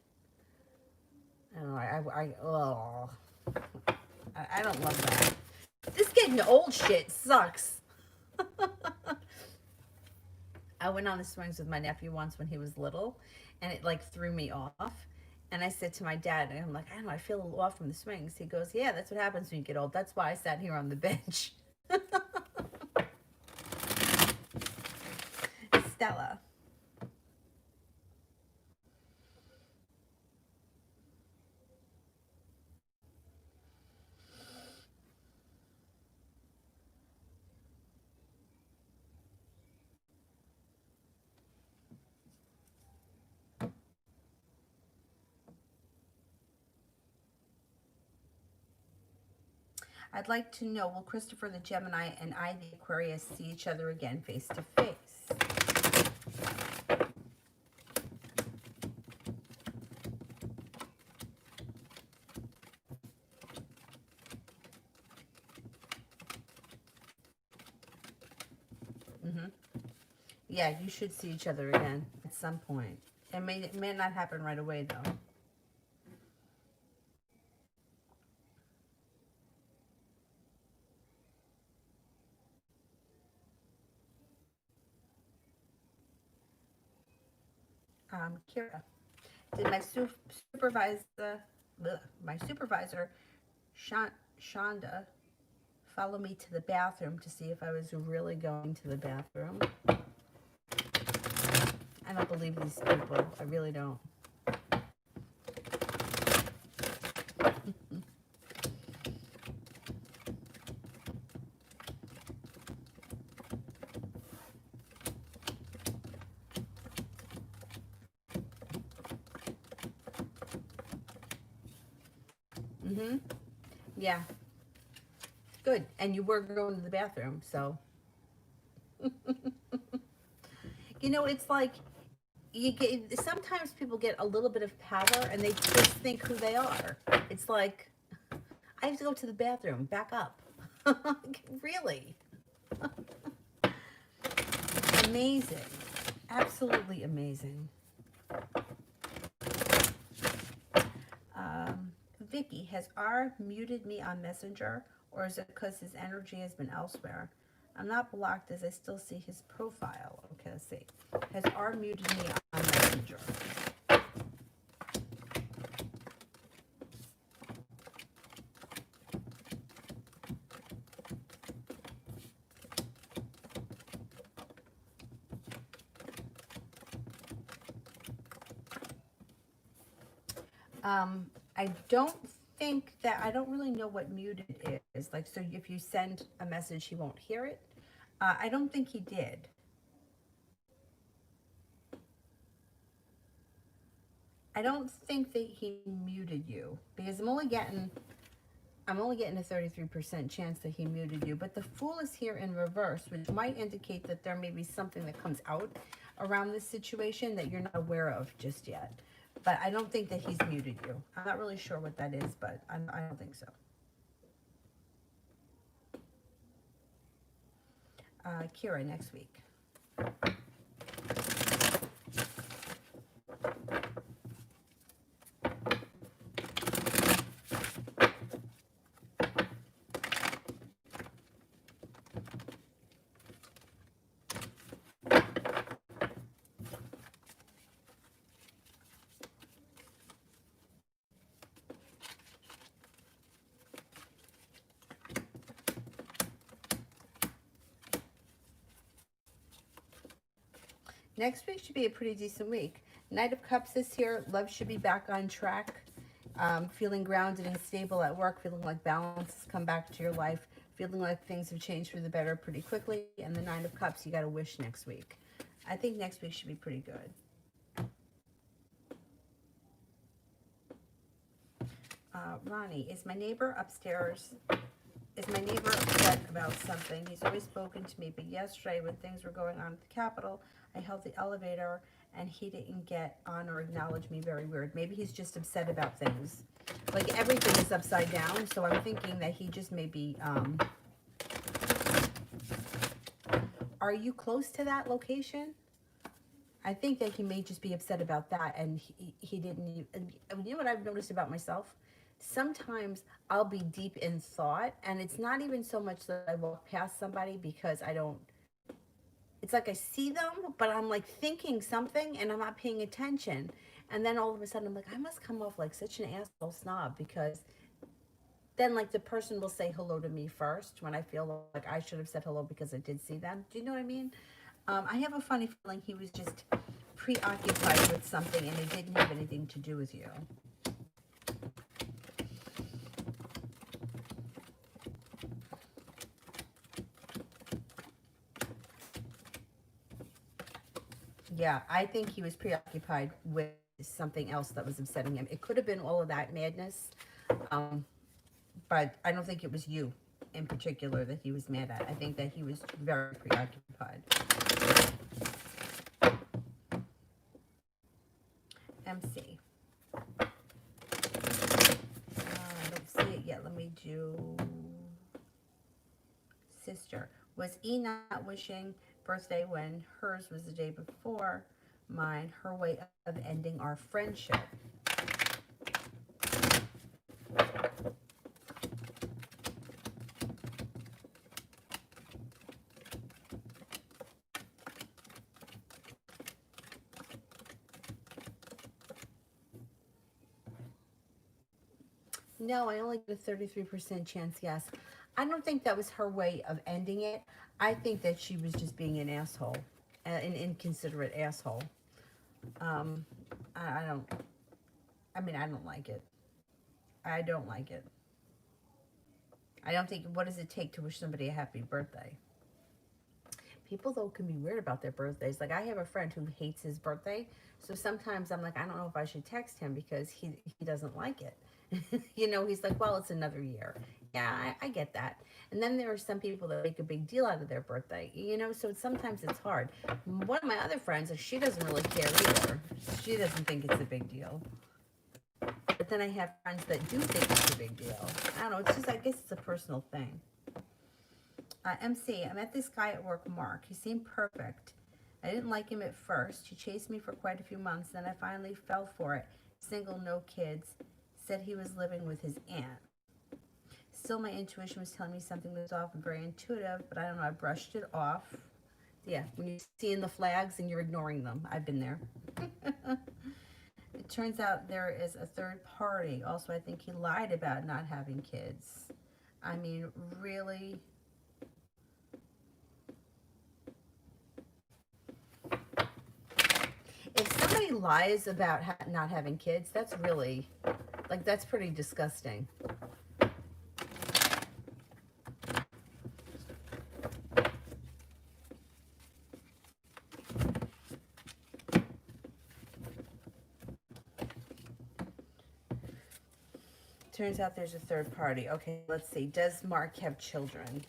I don't know. I don't love that. This getting old shit sucks. I went on the swings with my nephew once when he was little, and it like threw me off. And I said to my dad, and I'm like, I don't know, I feel a little off from the swings. He goes, yeah, that's what happens when you get old. That's why I sat here on the bench. Stella. I'd like to know, will Christopher the Gemini and I the Aquarius see each other again face to face? Yeah, you should see each other again at some point. It may not happen right away, though. Kira, did my supervisor, Shonda, follow me to the bathroom to see if I was really going to the bathroom? I don't believe these people. I really don't. Mm-hmm. Yeah. Good. And you were going to the bathroom, so. You know, it's like sometimes people get a little bit of power and they just think who they are. It's like, I have to go to the bathroom. Back up. Really? Amazing. Absolutely amazing. Vicky, has R muted me on Messenger, or is it because his energy has been elsewhere? I'm not blocked as I still see his profile. Okay, let's see. Has R muted me on Messenger? I don't think that, I don't really know what muted is. Like, so if you send a message, he won't hear it. I don't think he did. I don't think that he muted you because I'm only getting a 33% chance that he muted you, but the Fool is here in reverse, which might indicate that there may be something that comes out around this situation that you're not aware of just yet. But I don't think that he's muted you. I'm not really sure what that is, but I don't think so. Kira, next week. Next week should be a pretty decent week. Knight of Cups is here. Love should be back on track. Feeling grounded and stable at work. Feeling like balance has come back to your life. Feeling like things have changed for the better pretty quickly. And the Nine of Cups, you got to wish next week. I think next week should be pretty good. Ronnie, is my neighbor upstairs? Is my neighbor upset about something? He's always spoken to me, but yesterday when things were going on at the Capitol, I held the elevator and he didn't get on or acknowledge me. Very weird. Maybe he's just upset about things. Like everything is upside down, so I'm thinking that he just may be, are you close to that location? I think that he may just be upset about that, and he didn't. You know what I've noticed about myself? Sometimes I'll be deep in thought, and it's not even so much that I walk past somebody because I don't. It's like I see them, but I'm like thinking something, and I'm not paying attention. And then all of a sudden, I'm like, I must come off like such an asshole snob because then like the person will say hello to me first when I feel like I should have said hello because I did see them. Do you know what I mean? I have a funny feeling he was just preoccupied with something and it didn't have anything to do with you. Yeah, I think he was preoccupied with something else that was upsetting him. It could have been all of that madness, But I don't think it was you in particular that he was mad at. I think that he was very preoccupied. MC. I don't see it yet. Let me do sister. Was E not wishing birthday when hers was the day before mine? Her way of ending our friendship. No, I only get a 33% chance yes. I don't think that was her way of ending it. I think that she was just being an asshole, an inconsiderate asshole. Um, I don't, I mean, I don't like it. I don't like it. I don't think, what does it take to wish somebody a happy birthday? People, though, can be weird about their birthdays. Like, I have a friend who hates his birthday. So sometimes I'm like, I don't know if I should text him because he doesn't like it. You know, he's like, well, it's another year. Yeah, I get that. And then there are some people that make a big deal out of their birthday, you know, so sometimes it's hard. One of my other friends, she doesn't really care either. She doesn't think it's a big deal. But then I have friends that do think it's a big deal. I don't know, it's just, I guess it's a personal thing. MC, I met this guy at work, Mark. He seemed perfect. I didn't like him at first. He chased me for quite a few months, then I finally fell for it. Single, no kids. Said he was living with his aunt. Still, my intuition was telling me something was off and very intuitive, but I don't know, I brushed it off. Yeah, when you're seeing the flags and you're ignoring them. I've been there. It turns out there is a third party. Also, I think he lied about not having kids. I mean, really? If somebody lies about not having kids, that's really, like, that's pretty disgusting. Turns out there's a third party. Okay, let's see. Does Mark have children?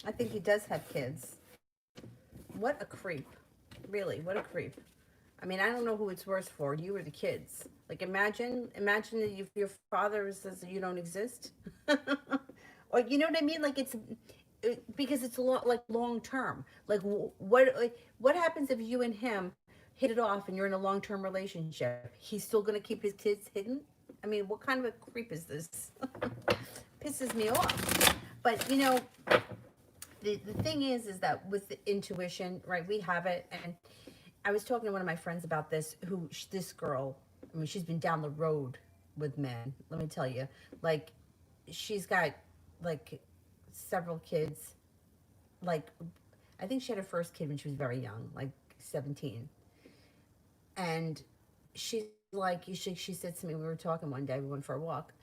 I think he does have kids. What a creep. Really, what a creep. I mean, I don't know who it's worse for, you or the kids. Like, imagine if your father says you don't exist. Or, you know what I mean? Like, because it's a lot, like, long term. Like, what happens if you and him hit it off and you're in a long term relationship? He's still going to keep his kids hidden? I mean, what kind of a creep is this? Pisses me off. But, you know, the thing is that with the intuition, right, we have it. And I was talking to one of my friends about this, this girl, I mean, she's been down the road with men, let me tell you. Like, she's got, like, several kids. Like, I think she had her first kid when she was very young, like 17. And she's like, she said to me, we were talking one day, we went for a walk.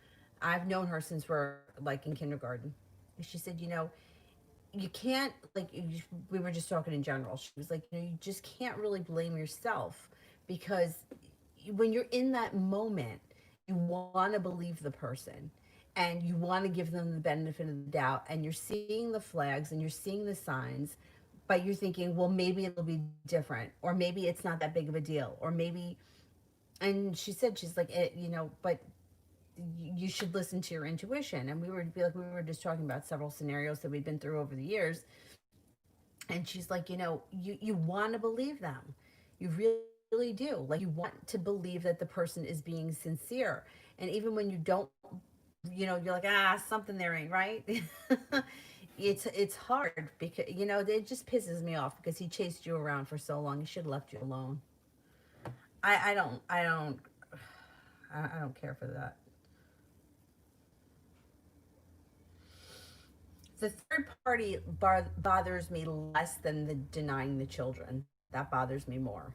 I've known her since we're, like, in kindergarten. She said, you know, you can't, like, we were just talking in general. She was like, you know, you just can't really blame yourself because when you're in that moment, you want to believe the person and you want to give them the benefit of the doubt, and you're seeing the flags and you're seeing the signs, but you're thinking, well, maybe it'll be different, or maybe it's not that big of a deal, or maybe. And she said, she's like, you know, but you should listen to your intuition. And we were just talking about several scenarios that we've been through over the years. And she's like, you know, you want to believe them. You really do. Like, you want to believe that the person is being sincere. And even when you don't, you know, you're like, something there ain't right. It's hard because, you know, it just pisses me off because he chased you around for so long. He should have left you alone. I don't care for that. The third party bothers me less than the denying the children. That bothers me more.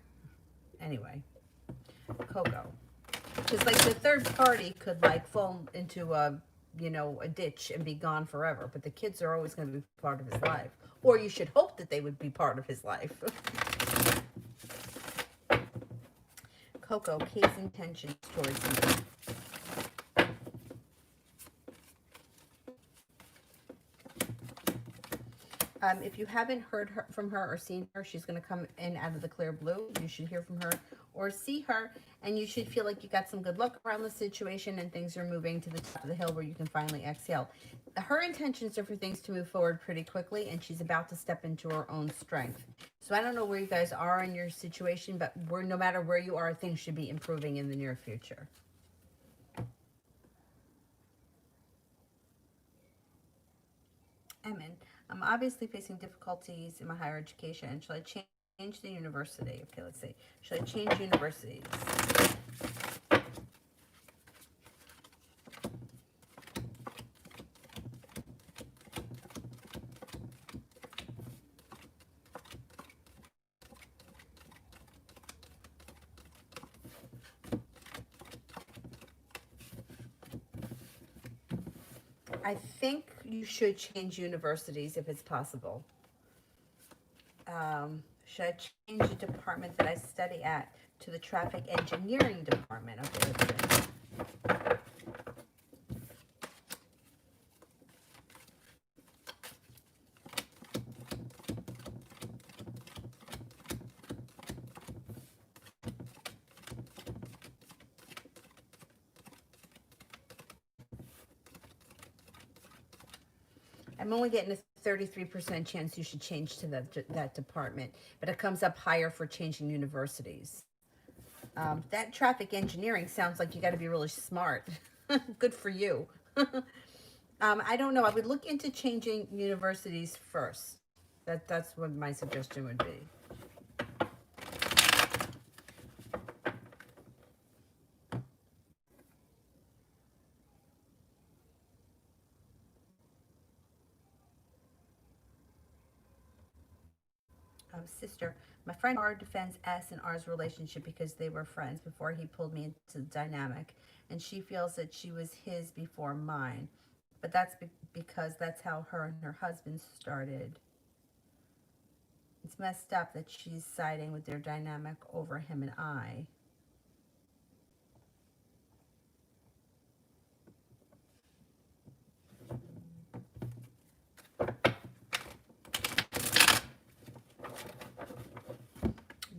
Anyway, Coco. Because, like, the third party could, like, fall into a, you know, a ditch and be gone forever. But the kids are always going to be part of his life. or you should hope that they would be part of his life. Coco, Kay's intentions towards me. If you haven't heard from her or seen her, she's going to come in out of the clear blue. You should hear from her or see her, and you should feel like you got some good luck around the situation and things are moving to the top of the hill where you can finally exhale. Her intentions are for things to move forward pretty quickly, and she's about to step into her own strength. So I don't know where you guys are in your situation, but no matter where you are, things should be improving in the near future. Emin, I'm obviously facing difficulties in my higher education. Shall I change the university? Okay, let's see. Should I change universities? I think you should change universities if it's possible. Should I change the department that I study at to the traffic engineering department? Okay, let's see. I'm only getting a 33% chance you should change to that department, but it comes up higher for changing universities. That traffic engineering sounds like you got to be really smart. Good for you. I don't know. I would look into changing universities first. That's what my suggestion would be. Sister, my friend R defends S and R's relationship because they were friends before he pulled me into the dynamic, and she feels that she was his before mine. But that's because that's how her and her husband started. It's messed up that she's siding with their dynamic over him and I.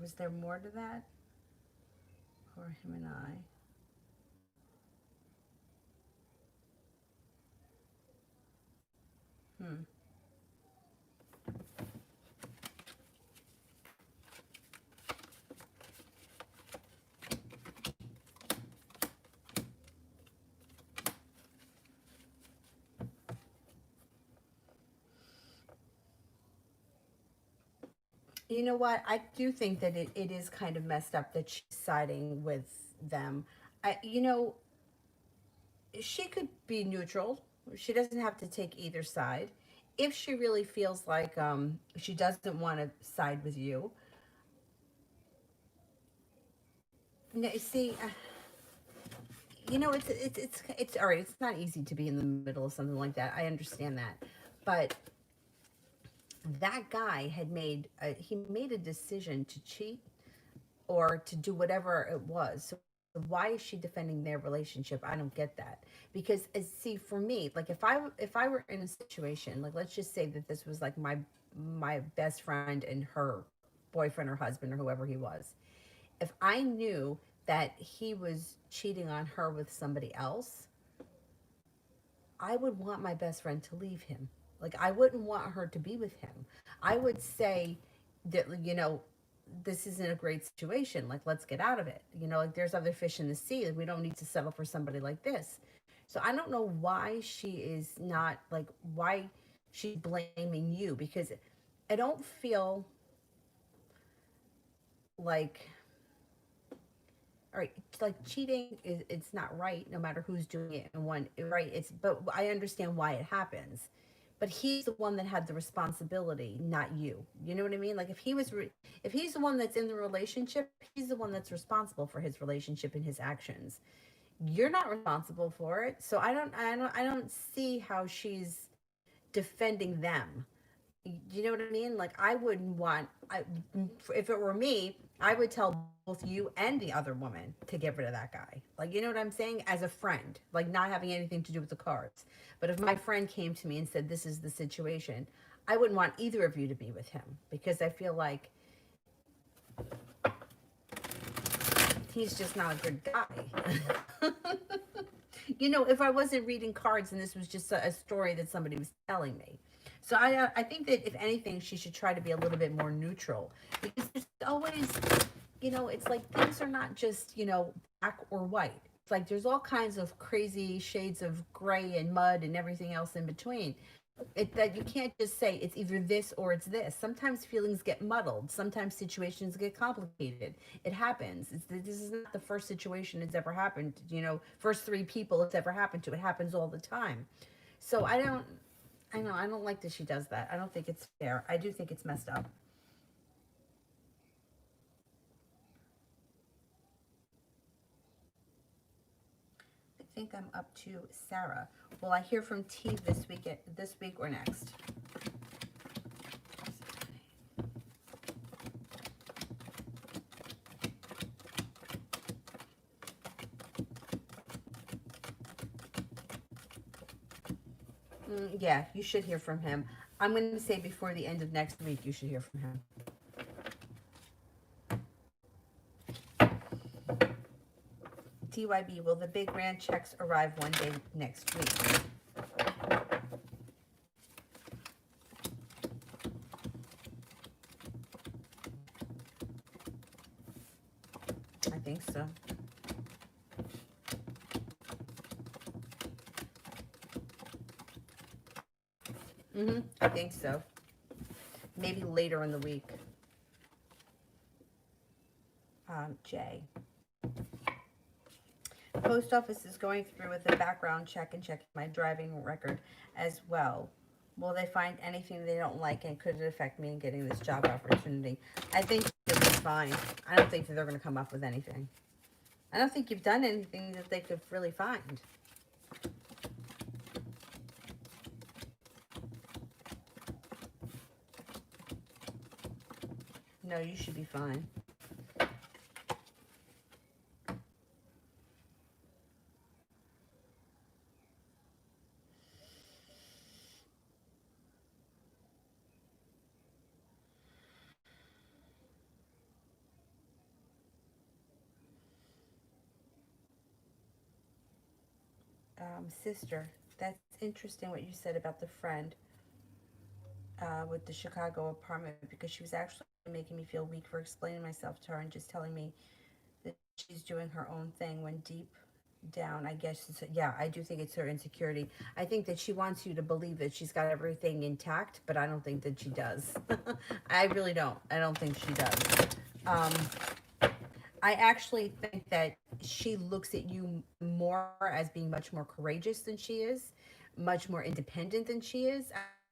Was there more to that? Or him and I? Hmm. You know what? I do think that it is kind of messed up that she's siding with them. You know, she could be neutral. She doesn't have to take either side. If she really feels like she doesn't want to side with you, no, see, you know, it's all right. It's not easy to be in the middle of something like that. I understand that, but that guy had he made a decision to cheat or to do whatever it was. So why is she defending their relationship? I don't get that. Because see, for me, like if I were in a situation, like let's just say that this was like my best friend and her boyfriend or husband or whoever he was. If I knew that he was cheating on her with somebody else, I would want my best friend to leave him. Like I wouldn't want her to be with him. I would say that, you know, this isn't a great situation. Like let's get out of it. You know, like there's other fish in the sea. Like, we don't need to settle for somebody like this. So I don't know why she is not like why she's blaming you, because I don't feel like, all right, like cheating is, it's not right no matter who's doing it and one, right, it's, but I understand why it happens, but he's the one that had the responsibility, not you. You know what I mean? Like if he's the one that's in the relationship, he's the one that's responsible for his relationship and his actions. You're not responsible for it. So I don't see how she's defending them. You know what I mean? Like, I wouldn't want, if it were me, I would tell both you and the other woman to get rid of that guy. Like, you know what I'm saying? As a friend, like not having anything to do with the cards. But if my friend came to me and said, this is the situation, I wouldn't want either of you to be with him because I feel like he's just not a good guy. You know, if I wasn't reading cards and this was just a story that somebody was telling me. So I think that if anything, she should try to be a little bit more neutral because there's always, you know, it's like things are not just, you know, black or white. It's like there's all kinds of crazy shades of gray and mud and everything else in between. That you can't just say it's either this or it's this. Sometimes feelings get muddled. Sometimes situations get complicated. It happens. This is not the first situation it's ever happened. You know, first three people it's ever happened to. It happens all the time. So I don't. I know I don't like that she does that. I don't think it's fair. I do think it's messed up. I think I'm up to Sarah. Will I hear from T this week or next? Yeah, you should hear from him. I'm going to say before the end of next week, you should hear from him. TYB, will the big grand checks arrive one day next week? I think so. I think so. Maybe later in the week. Jay. Post office is going through with a background check and checking my driving record as well. Will they find anything they don't like and could it affect me in getting this job opportunity? I think it'll be fine. I don't think that they're going to come up with anything. I don't think you've done anything that they could really find. No, you should be fine. Sister, that's interesting what you said about the friend with the Chicago apartment because she was actually making me feel weak for explaining myself to her and just telling me that she's doing her own thing when deep down, I guess, yeah, I do think it's her insecurity. I think that she wants you to believe that she's got everything intact, but I don't think that she does. I really don't. I don't think she does. Um, I actually think that she looks at you more as being much more courageous than she is, much more independent than she is.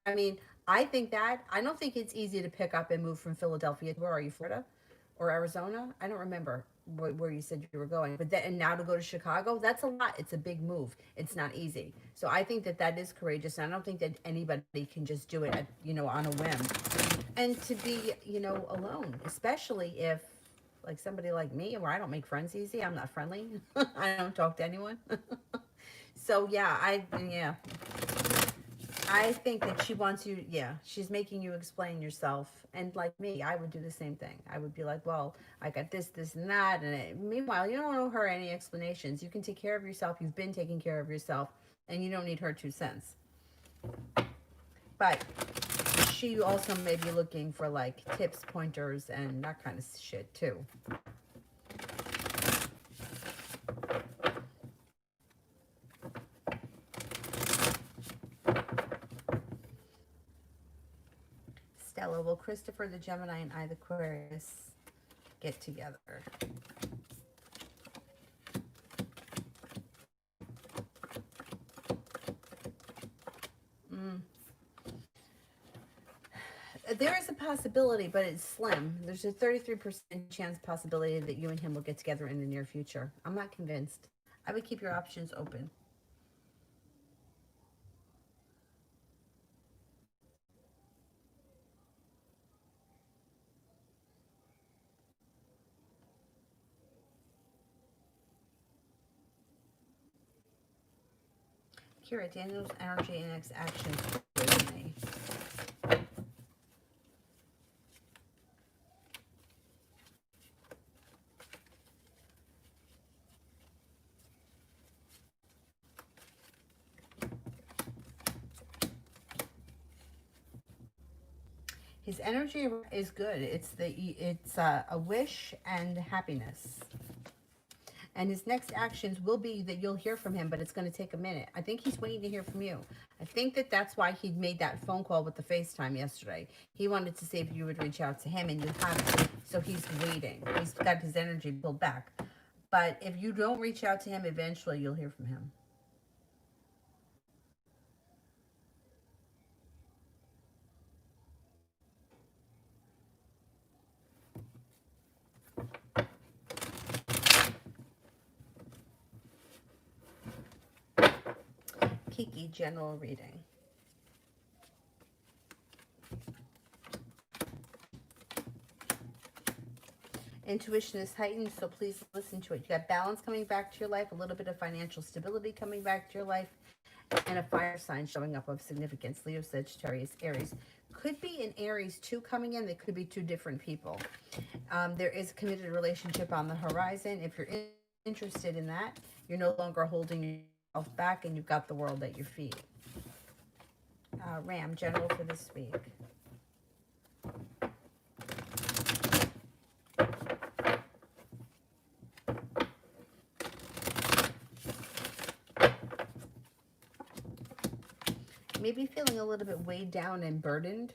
I mean, I think that I don't think it's easy to pick up and move from Philadelphia. Where are you, Florida or Arizona? I don't remember where you said you were going. But then and now to go to Chicago, that's a lot. It's a big move. It's not easy. So I think that that is courageous. And I don't think that anybody can just do it, on a whim. And to be, alone, especially if like somebody like me where I don't make friends easy. I'm not friendly. I don't talk to anyone. So yeah, I think that she wants you, yeah, she's making you explain yourself. And like me, I would do the same thing. I would be like, well, I got this, and that. Meanwhile, you don't owe her any explanations. You can take care of yourself. You've been taking care of yourself, and you don't need her 2 cents. But she also may be looking for like tips, pointers, and that kind of shit too. Stella, will Christopher the Gemini and I the Aquarius get together? There is a possibility, but it's slim. There's a 33% chance possibility that you and him will get together in the near future. I'm not convinced. I would keep your options open. Kira, Daniel's energy and next actions with me. His energy is good. It's a wish and happiness. And his next actions will be that you'll hear from him, but it's going to take a minute. I think he's waiting to hear from you. I think that that's why he made that phone call with the FaceTime yesterday. He wanted to see if you would reach out to him, and you haven't. So he's waiting. He's got his energy pulled back. But if you don't reach out to him, eventually you'll hear from him. Kiki, general reading. Intuition is heightened, so please listen to it. You got balance coming back to your life, a little bit of financial stability coming back to your life, and a fire sign showing up of significance. Leo, Sagittarius, Aries. Could be an Aries too coming in. They could be two different people. There is a committed relationship on the horizon. If you're interested in that, you're no longer holding yourself back, and you've got the world at your feet. Ram, general for this week. Maybe feeling a little bit weighed down and burdened,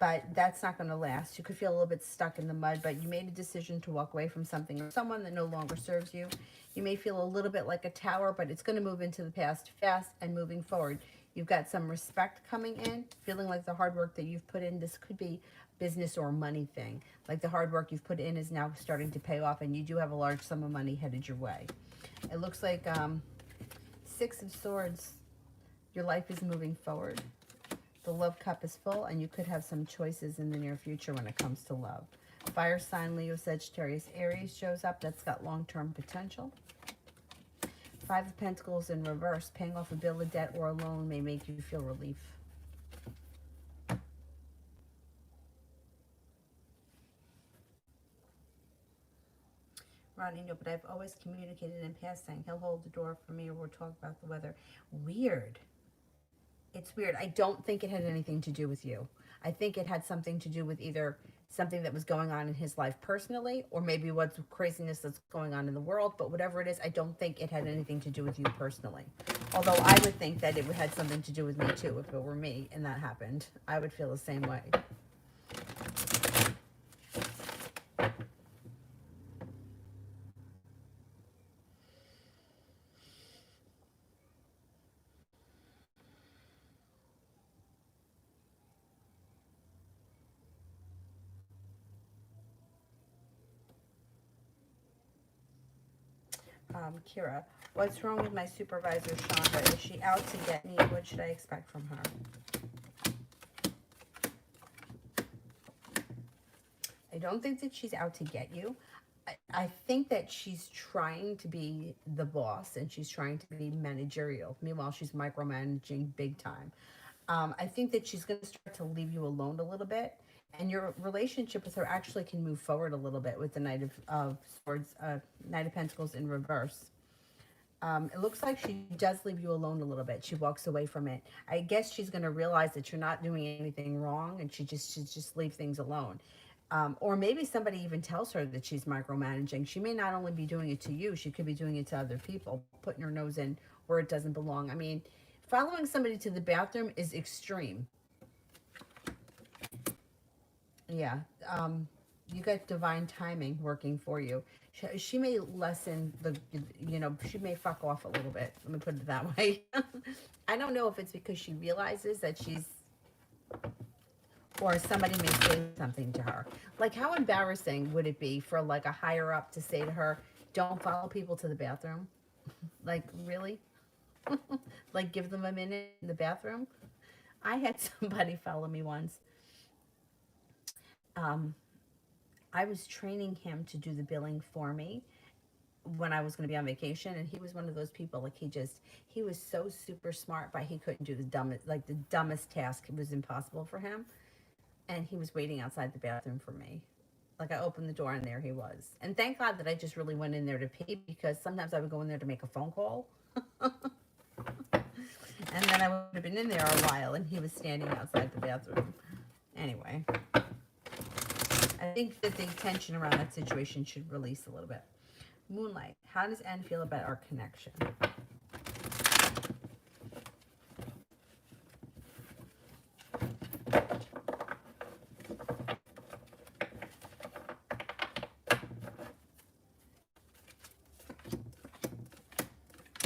but that's not going to last. You could feel a little bit stuck in the mud, but you made a decision to walk away from something or someone that no longer serves you. You may feel a little bit like a tower, but it's going to move into the past fast and moving forward. You've got some respect coming in, feeling like the hard work that you've put in, this could be business or money thing. Like the hard work you've put in is now starting to pay off, and you do have a large sum of money headed your way. It looks like Six of Swords. Your life is moving forward. The love cup is full, and you could have some choices in the near future when it comes to love. Fire sign, Leo, Sagittarius, Aries shows up. That's got long-term potential. Five of Pentacles in reverse. Paying off a bill of debt or a loan may make you feel relief. Ronnie, no, but I've always communicated in passing. He'll hold the door for me, or we'll talk about the weather. Weird. It's weird. I don't think it had anything to do with you. I think it had something to do with either something that was going on in his life personally, or maybe what's craziness that's going on in the world. But whatever it is, I don't think it had anything to do with you personally. Although I would think that it had something to do with me too. If it were me and that happened, I would feel the same way. Kira, what's wrong with my supervisor, Chandra? Is she out to get me? What should I expect from her? I don't think that she's out to get you. I think that she's trying to be the boss, and she's trying to be managerial. Meanwhile, she's micromanaging big time. I think that she's going to start to leave you alone a little bit, and your relationship with her actually can move forward a little bit with the Knight of Swords, Knight of Pentacles in reverse. It looks like she does leave you alone a little bit. She walks away from it. I guess she's going to realize that you're not doing anything wrong, and she just leave things alone. Or maybe somebody even tells her that she's micromanaging. She may not only be doing it to you, she could be doing it to other people, putting her nose in where it doesn't belong. I mean, following somebody to the bathroom is extreme. Yeah. You got divine timing working for you. She may lessen the, she may fuck off a little bit. Let me put it that way. I don't know if it's because she realizes that she's, or somebody may say something to her. Like, how embarrassing would it be for like a higher up to say to her, don't follow people to the bathroom? Like, really? Like, give them a minute in the bathroom? I had somebody follow me once. I was training him to do the billing for me, when I was going to be on vacation, and he was one of those people, like, he was so super smart, but he couldn't do the dumbest task. It was impossible for him. And he was waiting outside the bathroom for me. Like, I opened the door and there he was. And thank God that I just really went in there to pee, because sometimes I would go in there to make a phone call. And then I would have been in there a while and he was standing outside the bathroom. Anyway, I think that the tension around that situation should release a little bit. Moonlight, how does Anne feel about our connection?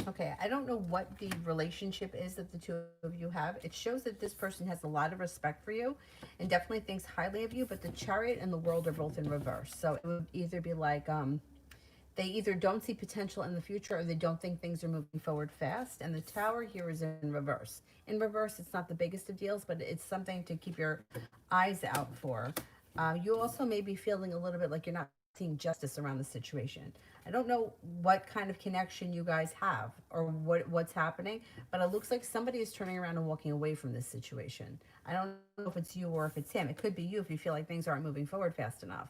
Okay, I don't know what the relationship is that the two of you have. It shows that this person has a lot of respect for you and definitely thinks highly of you, but the Chariot and the World are both in reverse. So it would either be like, they either don't see potential in the future or they don't think things are moving forward fast. And the Tower here is in reverse. In reverse, it's not the biggest of deals, but it's something to keep your eyes out for. You also may be feeling a little bit like you're not seeing justice around the situation. I don't know what kind of connection you guys have or what's happening, but it looks like somebody is turning around and walking away from this situation. I don't know if it's you or if it's him. It could be you if you feel like things aren't moving forward fast enough.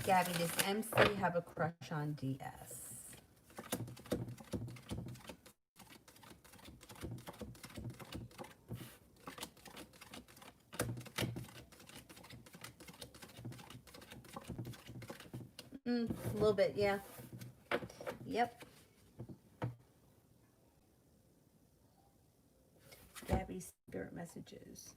Gabby, does MC have a crush on DS? A little bit, yeah. Yep. Gabby's spirit messages.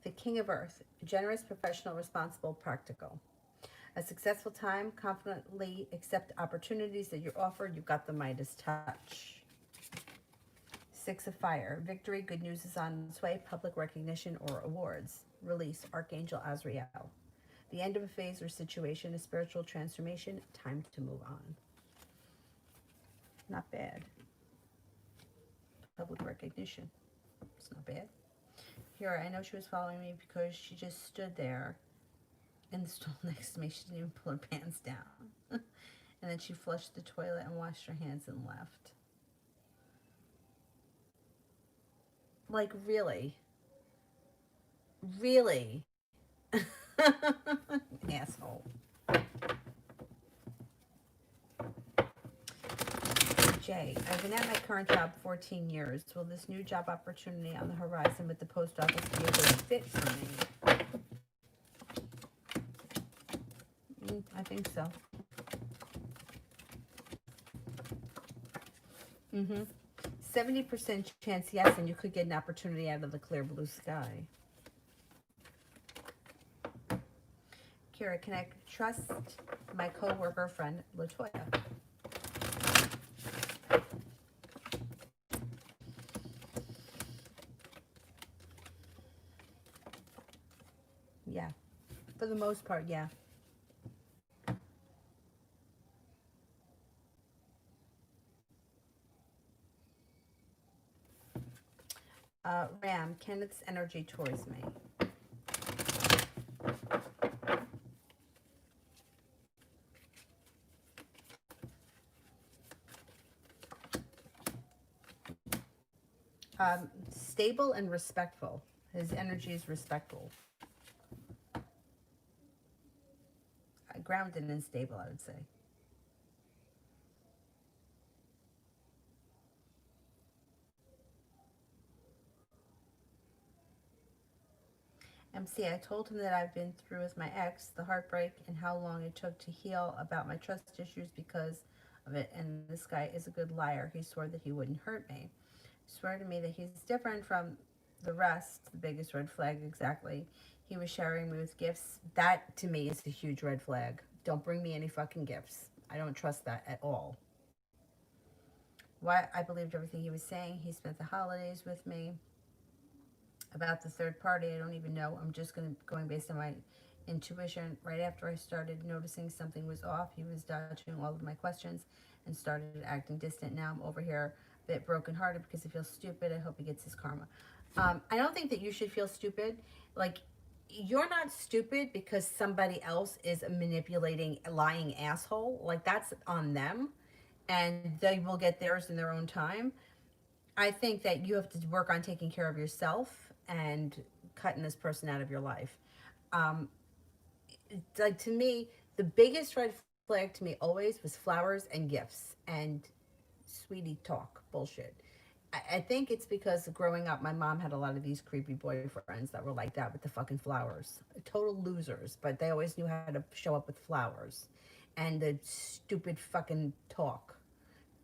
The King of Earth, generous, professional, responsible, practical. A successful time, confidently accept opportunities that you're offered. You've got the Midas touch. Six of Fire, victory, good news is on its way, public recognition or awards. Release, Archangel Azrael. The end of a phase or situation, a spiritual transformation, time to move on. Not bad. Public recognition. It's not bad. Here, I know she was following me because she just stood there in the stool next to me. She didn't even pull her pants down. And then she flushed the toilet and washed her hands and left. Like, really? Really? Asshole. Jay, I've been at my current job 14 years. Will this new job opportunity on the horizon with the post office be a good fit for me? I think so. 70% chance yes, and you could get an opportunity out of the clear blue sky. Kira, can I trust my co-worker friend, Latoya? Yeah. For the most part, yeah. Ram, Kenneth's energy towards me. Stable and respectful. His energy is respectful. Grounded and stable, I would say. MC, I told him that I've been through with my ex, the heartbreak, and how long it took to heal about my trust issues because of it. And this guy is a good liar. He swore that he wouldn't hurt me. Swear to me that he's different from the rest. The biggest red flag, exactly. He was showering me with gifts. That, to me, is a huge red flag. Don't bring me any fucking gifts. I don't trust that at all. Why? I believed everything he was saying. He spent the holidays with me. About the third party, I don't even know. I'm just going based on my intuition. Right after I started noticing something was off, he was dodging all of my questions and started acting distant. Now I'm over here a bit brokenhearted because he feels stupid. I hope he gets his karma. I don't think that you should feel stupid. Like, you're not stupid because somebody else is a manipulating, lying asshole. Like, that's on them, and they will get theirs in their own time. I think that you have to work on taking care of yourself and cutting this person out of your life. Um, like, to me, the biggest red flag to me always was flowers and gifts and sweetie talk bullshit. I think it's because growing up, my mom had a lot of these creepy boyfriends that were like that with the fucking flowers. Total losers, but they always knew how to show up with flowers and the stupid fucking talk.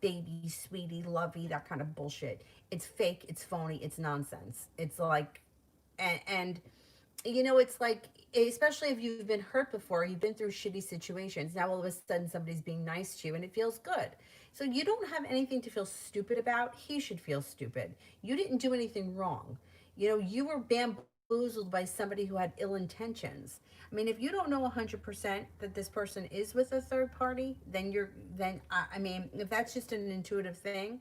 Baby, sweetie, lovey, that kind of bullshit. It's fake, it's phony, it's nonsense. It's like, and you know, it's like, especially if you've been hurt before, you've been through shitty situations. Now all of a sudden somebody's being nice to you and it feels good. So you don't have anything to feel stupid about. He should feel stupid. You didn't do anything wrong. You know, you were bamboozled by somebody who had ill intentions. I mean, if you don't know 100% that this person is with a third party, then I mean, if that's just an intuitive thing,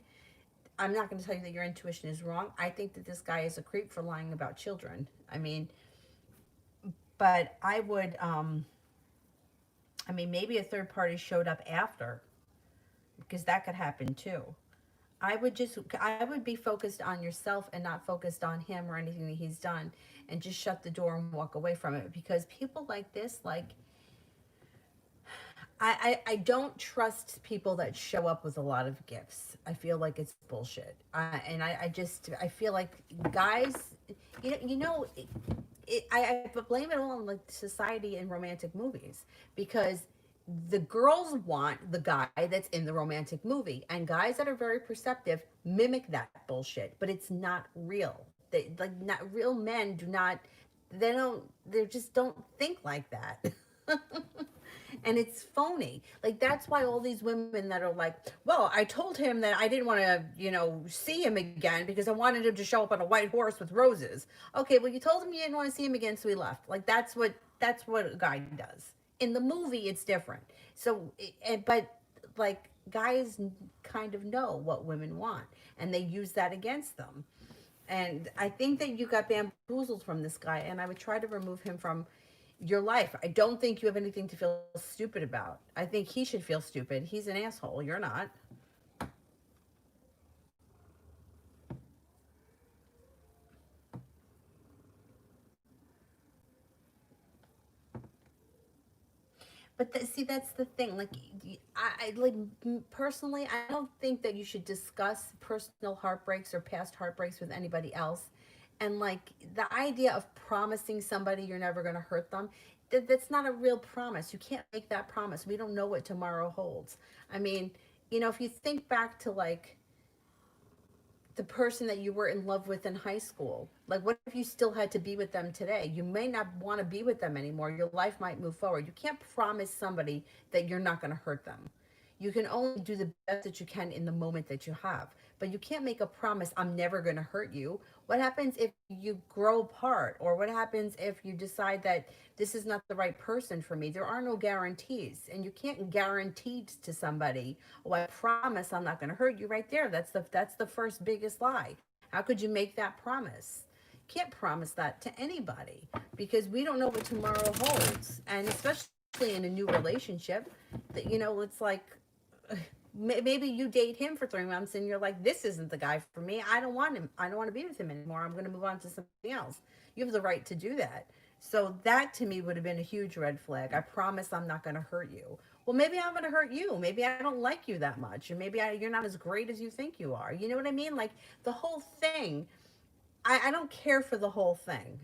I'm not going to tell you that your intuition is wrong. I think that this guy is a creep for lying about children. I mean, but I mean, maybe a third party showed up after, because that could happen too. I would be focused on yourself and not focused on him or anything that he's done, and just shut the door and walk away from it, because people like this, like, I don't trust people that show up with a lot of gifts. I feel like it's bullshit. I feel like guys, I blame it all on like society and romantic movies, because the girls want the guy that's in the romantic movie, and guys that are very perceptive mimic that bullshit, but it's not real. They, like, not real men do not, they just don't think like that. And it's phony. Like, that's why all these women that are like, well, I told him that I didn't want to, see him again because I wanted him to show up on a white horse with roses. Okay, well, you told him you didn't want to see him again, so he left. Like, that's what a guy does. In the movie, it's different. So, but like, guys kind of know what women want, and they use that against them. And I think that you got bamboozled from this guy, and I would try to remove him from your life. I don't think you have anything to feel stupid about. I think he should feel stupid. He's an asshole. You're not. But see, that's the thing. Like, I like, personally, I don't think that you should discuss personal heartbreaks or past heartbreaks with anybody else. And like, the idea of promising somebody you're never going to hurt them, that's not a real promise. You can't make that promise. We don't know what tomorrow holds. I mean, if you think back to like the person that you were in love with in high school. Like, what if you still had to be with them today? You may not want to be with them anymore. Your life might move forward. You can't promise somebody that you're not going to hurt them. You can only do the best that you can in the moment that you have. But you can't make a promise, I'm never going to hurt you. What happens if you grow apart? Or what happens if you decide that this is not the right person for me? There are no guarantees. And you can't guarantee to somebody, oh, I promise I'm not going to hurt you. Right there. That's the first biggest lie. How could you make that promise? Can't promise that to anybody, because we don't know what tomorrow holds. And especially in a new relationship, that, it's like, maybe you date him for 3 months and you're like, this isn't the guy for me. I don't want him. I don't want to be with him anymore. I'm going to move on to something else. You have the right to do that. So that to me would have been a huge red flag. I promise I'm not going to hurt you. Well, maybe I'm going to hurt you. Maybe I don't like you that much. Or maybe you're not as great as you think you are. You know what I mean? Like, the whole thing, I don't care for the whole thing,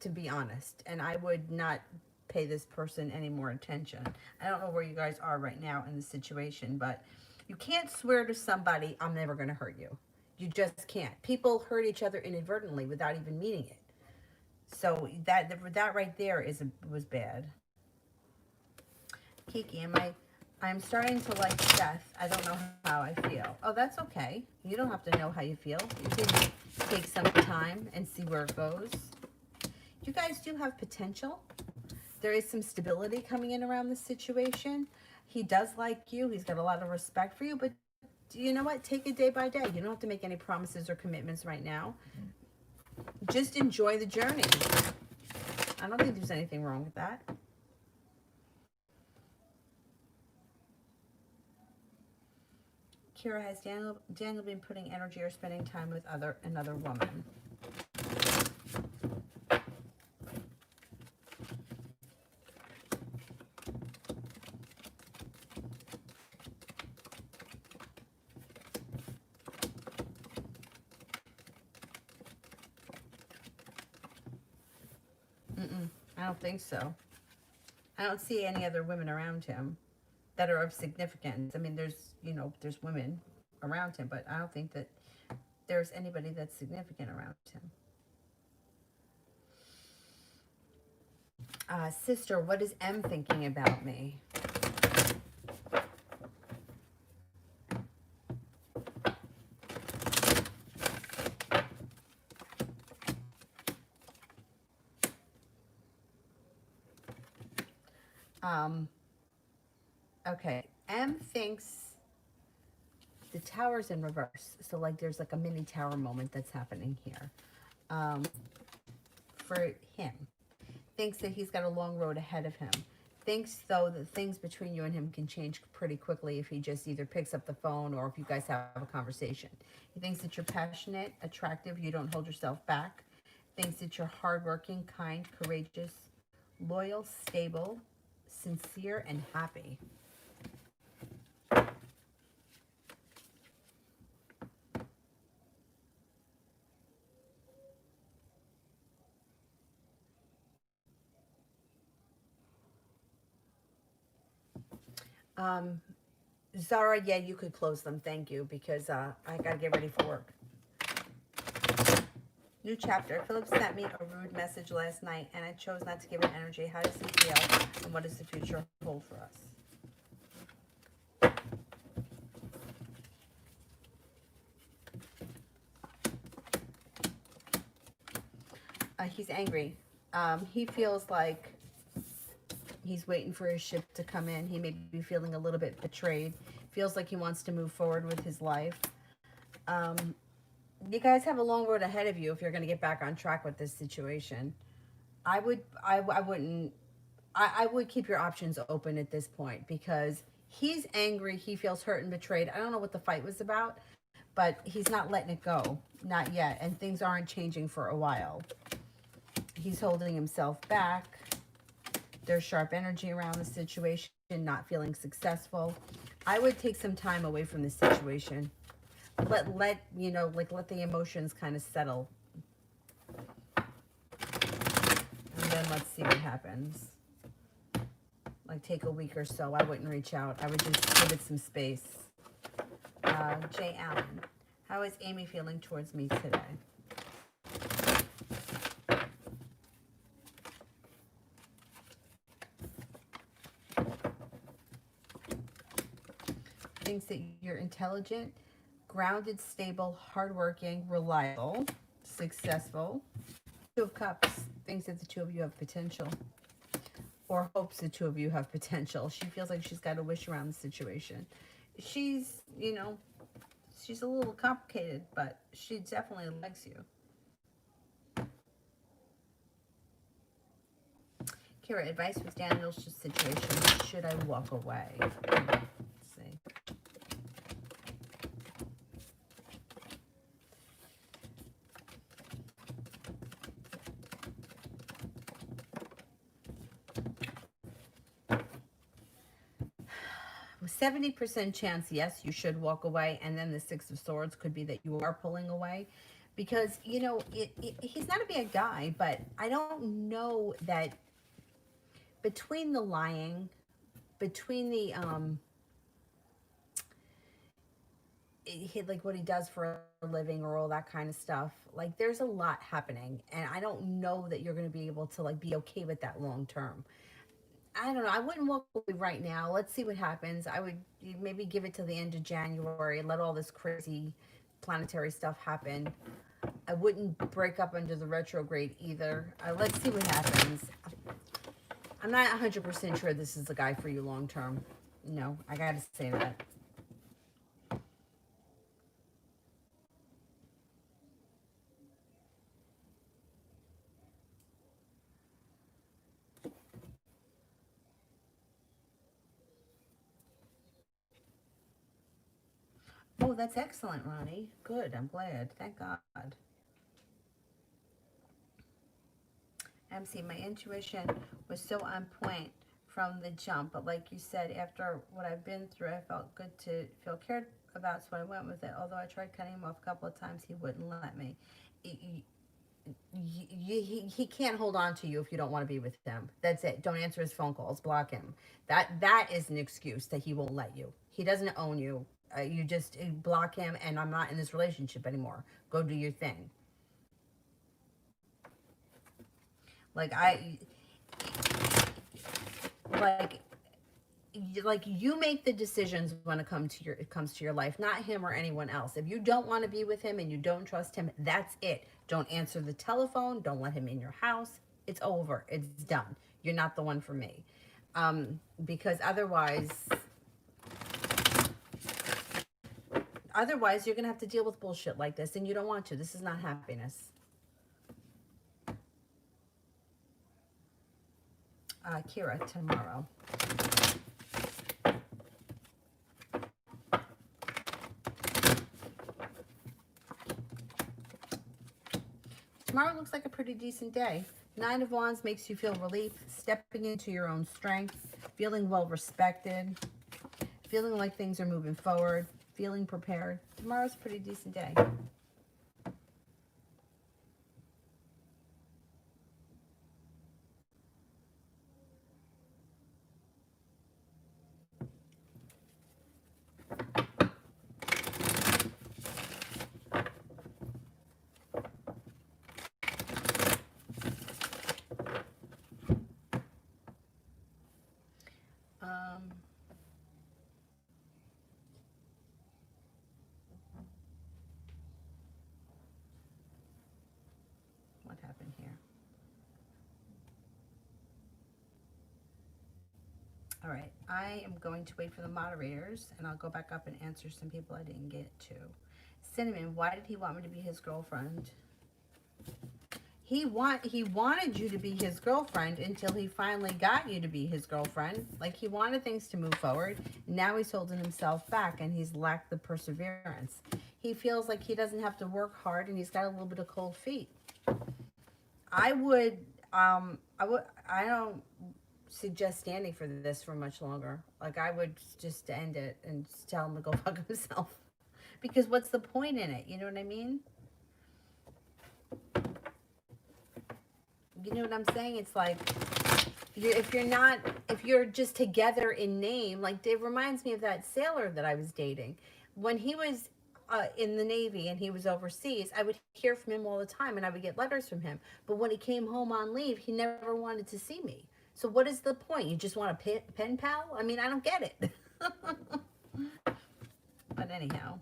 to be honest. And I would not pay this person any more attention. I don't know where you guys are right now in the situation, but you can't swear to somebody, I'm never going to hurt you. You just can't. People hurt each other inadvertently without even meaning it. So that right there was bad. Kiki, I'm starting to like Seth. I don't know how I feel. Oh, that's okay. You don't have to know how you feel. You can take some time and see where it goes. You guys do have potential. There is some stability coming in around this situation. He does like you. He's got a lot of respect for you, but you know what? Take it day by day. You don't have to make any promises or commitments right now. Just enjoy the journey. I don't think there's anything wrong with that. Kira, has Daniel been putting energy or spending time with another woman? I don't think so. I don't see any other women around him that are of significance. I mean, there's women around him, but I don't think that there's anybody that's significant around him. Sister, what is M thinking about me? Okay, M thinks the tower's in reverse. So, like, there's like a mini tower moment that's happening here. For him. Thinks that he's got a long road ahead of him. Thinks, though, that things between you and him can change pretty quickly if he just either picks up the phone or if you guys have a conversation. He thinks that you're passionate, attractive, you don't hold yourself back. Thinks that you're hardworking, kind, courageous, loyal, stable, sincere, and happy. Zara, yeah, you could close them. Thank you, because I got to get ready for work. New chapter. Philip sent me a rude message last night, and I chose not to give it energy. How does he feel, and what does the future hold for us? He's angry. He feels like he's waiting for his ship to come in. He may be feeling a little bit betrayed. Feels like he wants to move forward with his life. You guys have a long road ahead of you if you're going to get back on track with this situation. I would keep your options open at this point, because he's angry. He feels hurt and betrayed. I don't know what the fight was about, but he's not letting it go. Not yet. And things aren't changing for a while. He's holding himself back. There's sharp energy around the situation, not feeling successful. I would take some time away from this situation. Let the emotions kind of settle. And then let's see what happens. Like, take a week or so. I wouldn't reach out. I would just give it some space. Jay Allen, how is Amy feeling towards me today? Thinks that you're intelligent, grounded, stable, hardworking, reliable, successful. Two of Cups thinks that the two of you have potential, or hopes the two of you have potential. She feels like she's got a wish around the situation. She's, she's a little complicated, but she definitely likes you. Kira, advice with Daniel's situation. Should I walk away? Let's see. 70% chance, yes, you should walk away. And then the Six of Swords could be that you are pulling away. Because, he's not a bad guy, but I don't know that between the lying, between the, like what he does for a living or all that kind of stuff, like there's a lot happening. And I don't know that you're going to be able to like be okay with that long term. I don't know. I wouldn't walk away right now. Let's see what happens. I would maybe give it till the end of January. Let all this crazy planetary stuff happen. I wouldn't break up under the retrograde either. Let's see what happens. I'm not 100% sure this is the guy for you long term. No, I gotta say that. Oh, that's excellent, Ronnie. Good. I'm glad. Thank God. MC, my intuition was so on point from the jump, but like you said, after what I've been through, I felt good to feel cared about, so I went with it. Although I tried cutting him off a couple of times, he wouldn't let me. He can't hold on to you if you don't want to be with him. That's it. Don't answer his phone calls. Block him. That is an excuse that he won't let you. He doesn't own you. You just block him, and I'm not in this relationship anymore. Go do your thing. Like like like you make the decisions when it comes to your life, not him or anyone else. If you don't want to be with him and you don't trust him, that's it. Don't answer the telephone. Don't let him in your house. It's over. It's done. You're not the one for me. Because otherwise you're gonna have to deal with bullshit like this, and you don't want to. This is not happiness. Kira, tomorrow. Tomorrow looks like a pretty decent day. Nine of Wands makes you feel relief, stepping into your own strength, feeling well respected, feeling like things are moving forward, feeling prepared. Tomorrow's a pretty decent day. Um, what happened here? All right, I am going to wait for the moderators, and I'll go back up and answer some people I didn't get to. Cinnamon, why did he want me to be his girlfriend? He wanted you to be his girlfriend until he finally got you to be his girlfriend. Like, he wanted things to move forward. Now he's holding himself back, and he's lacked the perseverance. He feels like he doesn't have to work hard, and he's got a little bit of cold feet. I would I don't suggest standing for this for much longer. Like, I would just end it and just tell him to go fuck himself. Because what's the point in it? You know what I mean? You know what I'm saying? It's like, if you're just together in name, like, it reminds me of that sailor that I was dating. When he was in the Navy and he was overseas, I would hear from him all the time, and I would get letters from him. But when he came home on leave, he never wanted to see me. So what is the point? You just want a pen pal? I mean, I don't get it. But anyhow,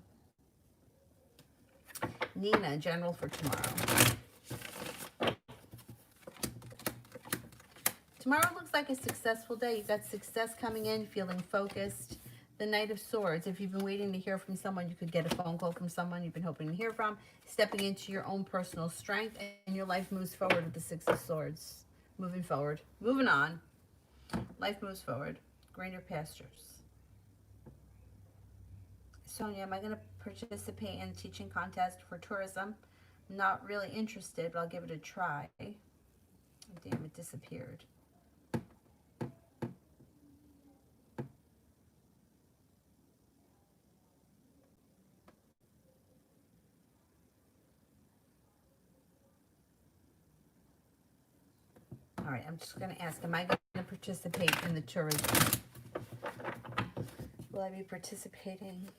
Nina, general for tomorrow. Tomorrow looks like a successful day. You've got success coming in, feeling focused. The Knight of Swords. If you've been waiting to hear from someone, you could get a phone call from someone you've been hoping to hear from. Stepping into your own personal strength, and your life moves forward with the Six of Swords. Moving forward. Moving on. Life moves forward. Greener pastures. Sonia, am I going to participate in a teaching contest for tourism? I'm not really interested, but I'll give it a try. Oh, damn, it disappeared. All right, I'm just going to ask, am I going to participate in the tourism? Will I be participating?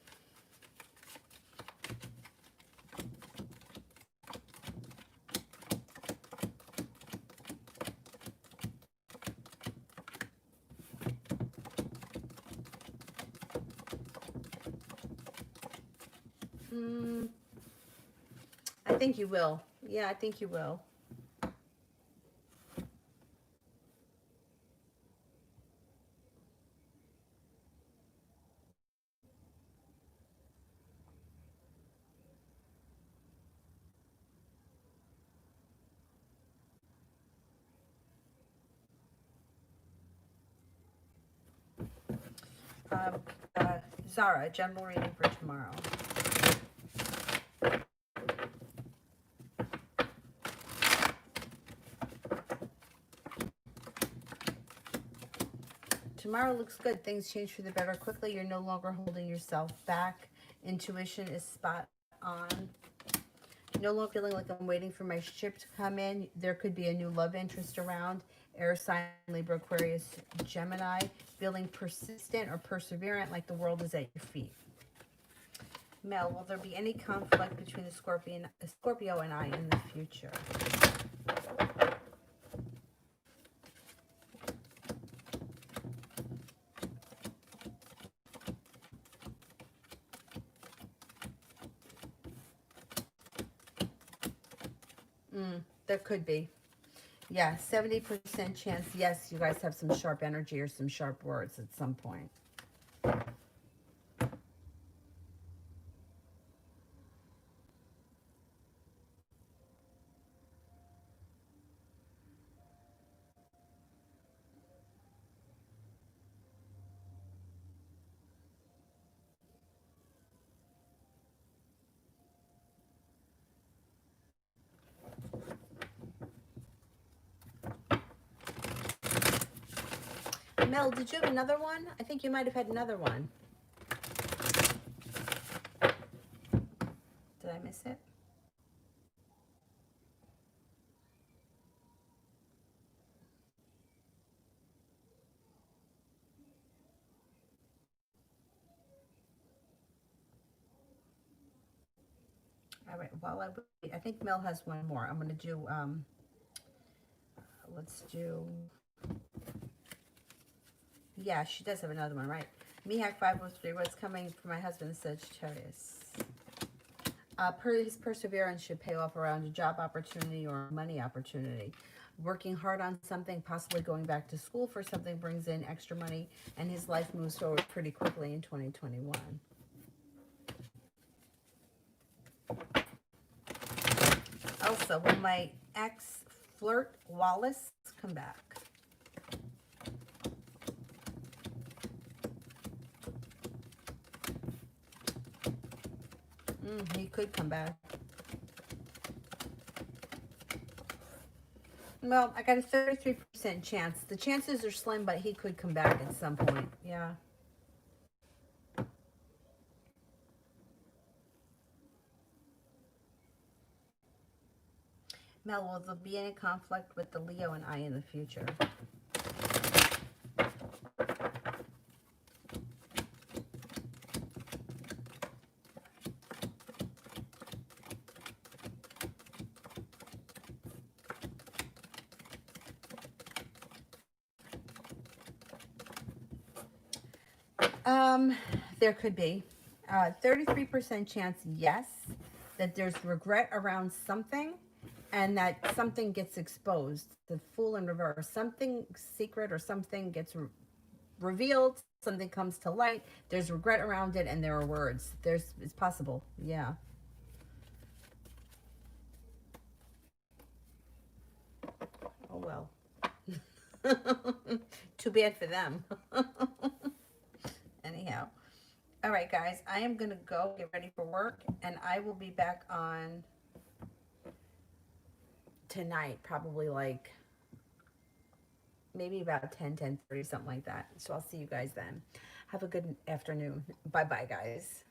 I think you will. Yeah, I think you will. Um, Zara, general reading for tomorrow. Tomorrow looks good. Things change for the better quickly. You're no longer holding yourself back. Intuition is spot on. No longer feeling like I'm waiting for my ship to come in. There could be a new love interest around. Air sign, Libra, Aquarius, Gemini. Feeling persistent or perseverant, like the world is at your feet. Mel, will there be any conflict between the Scorpio and I in the future? There could be. Yeah, 70% chance, yes, you guys have some sharp energy or some sharp words at some point. Mel, did you have another one? I think you might have had another one. Did I miss it? All right, while I think Mel has one more. I'm going to do, let's do, yeah, she does have another one, right? Mihak 503, what's coming for my husband, Sagittarius? His perseverance should pay off around a job opportunity or money opportunity. Working hard on something, possibly going back to school for something, brings in extra money, and his life moves forward pretty quickly in 2021. Also, will my ex flirt Wallace come back? He could come back. Well, I got a 33% chance. The chances are slim, but he could come back at some point. Yeah. Mel, will there be any conflict with the Leo and I in the future? There could be. 33% chance, yes, that there's regret around something and that something gets exposed. The Fool in reverse. Something secret or something gets revealed, something comes to light, there's regret around it, and there are words. It's possible. Yeah. Oh, well. Too bad for them. Anyhow. All right, guys, I am going to go get ready for work, and I will be back on tonight, probably like maybe about 10:30, something like that. So I'll see you guys then. Have a good afternoon. Bye-bye, guys.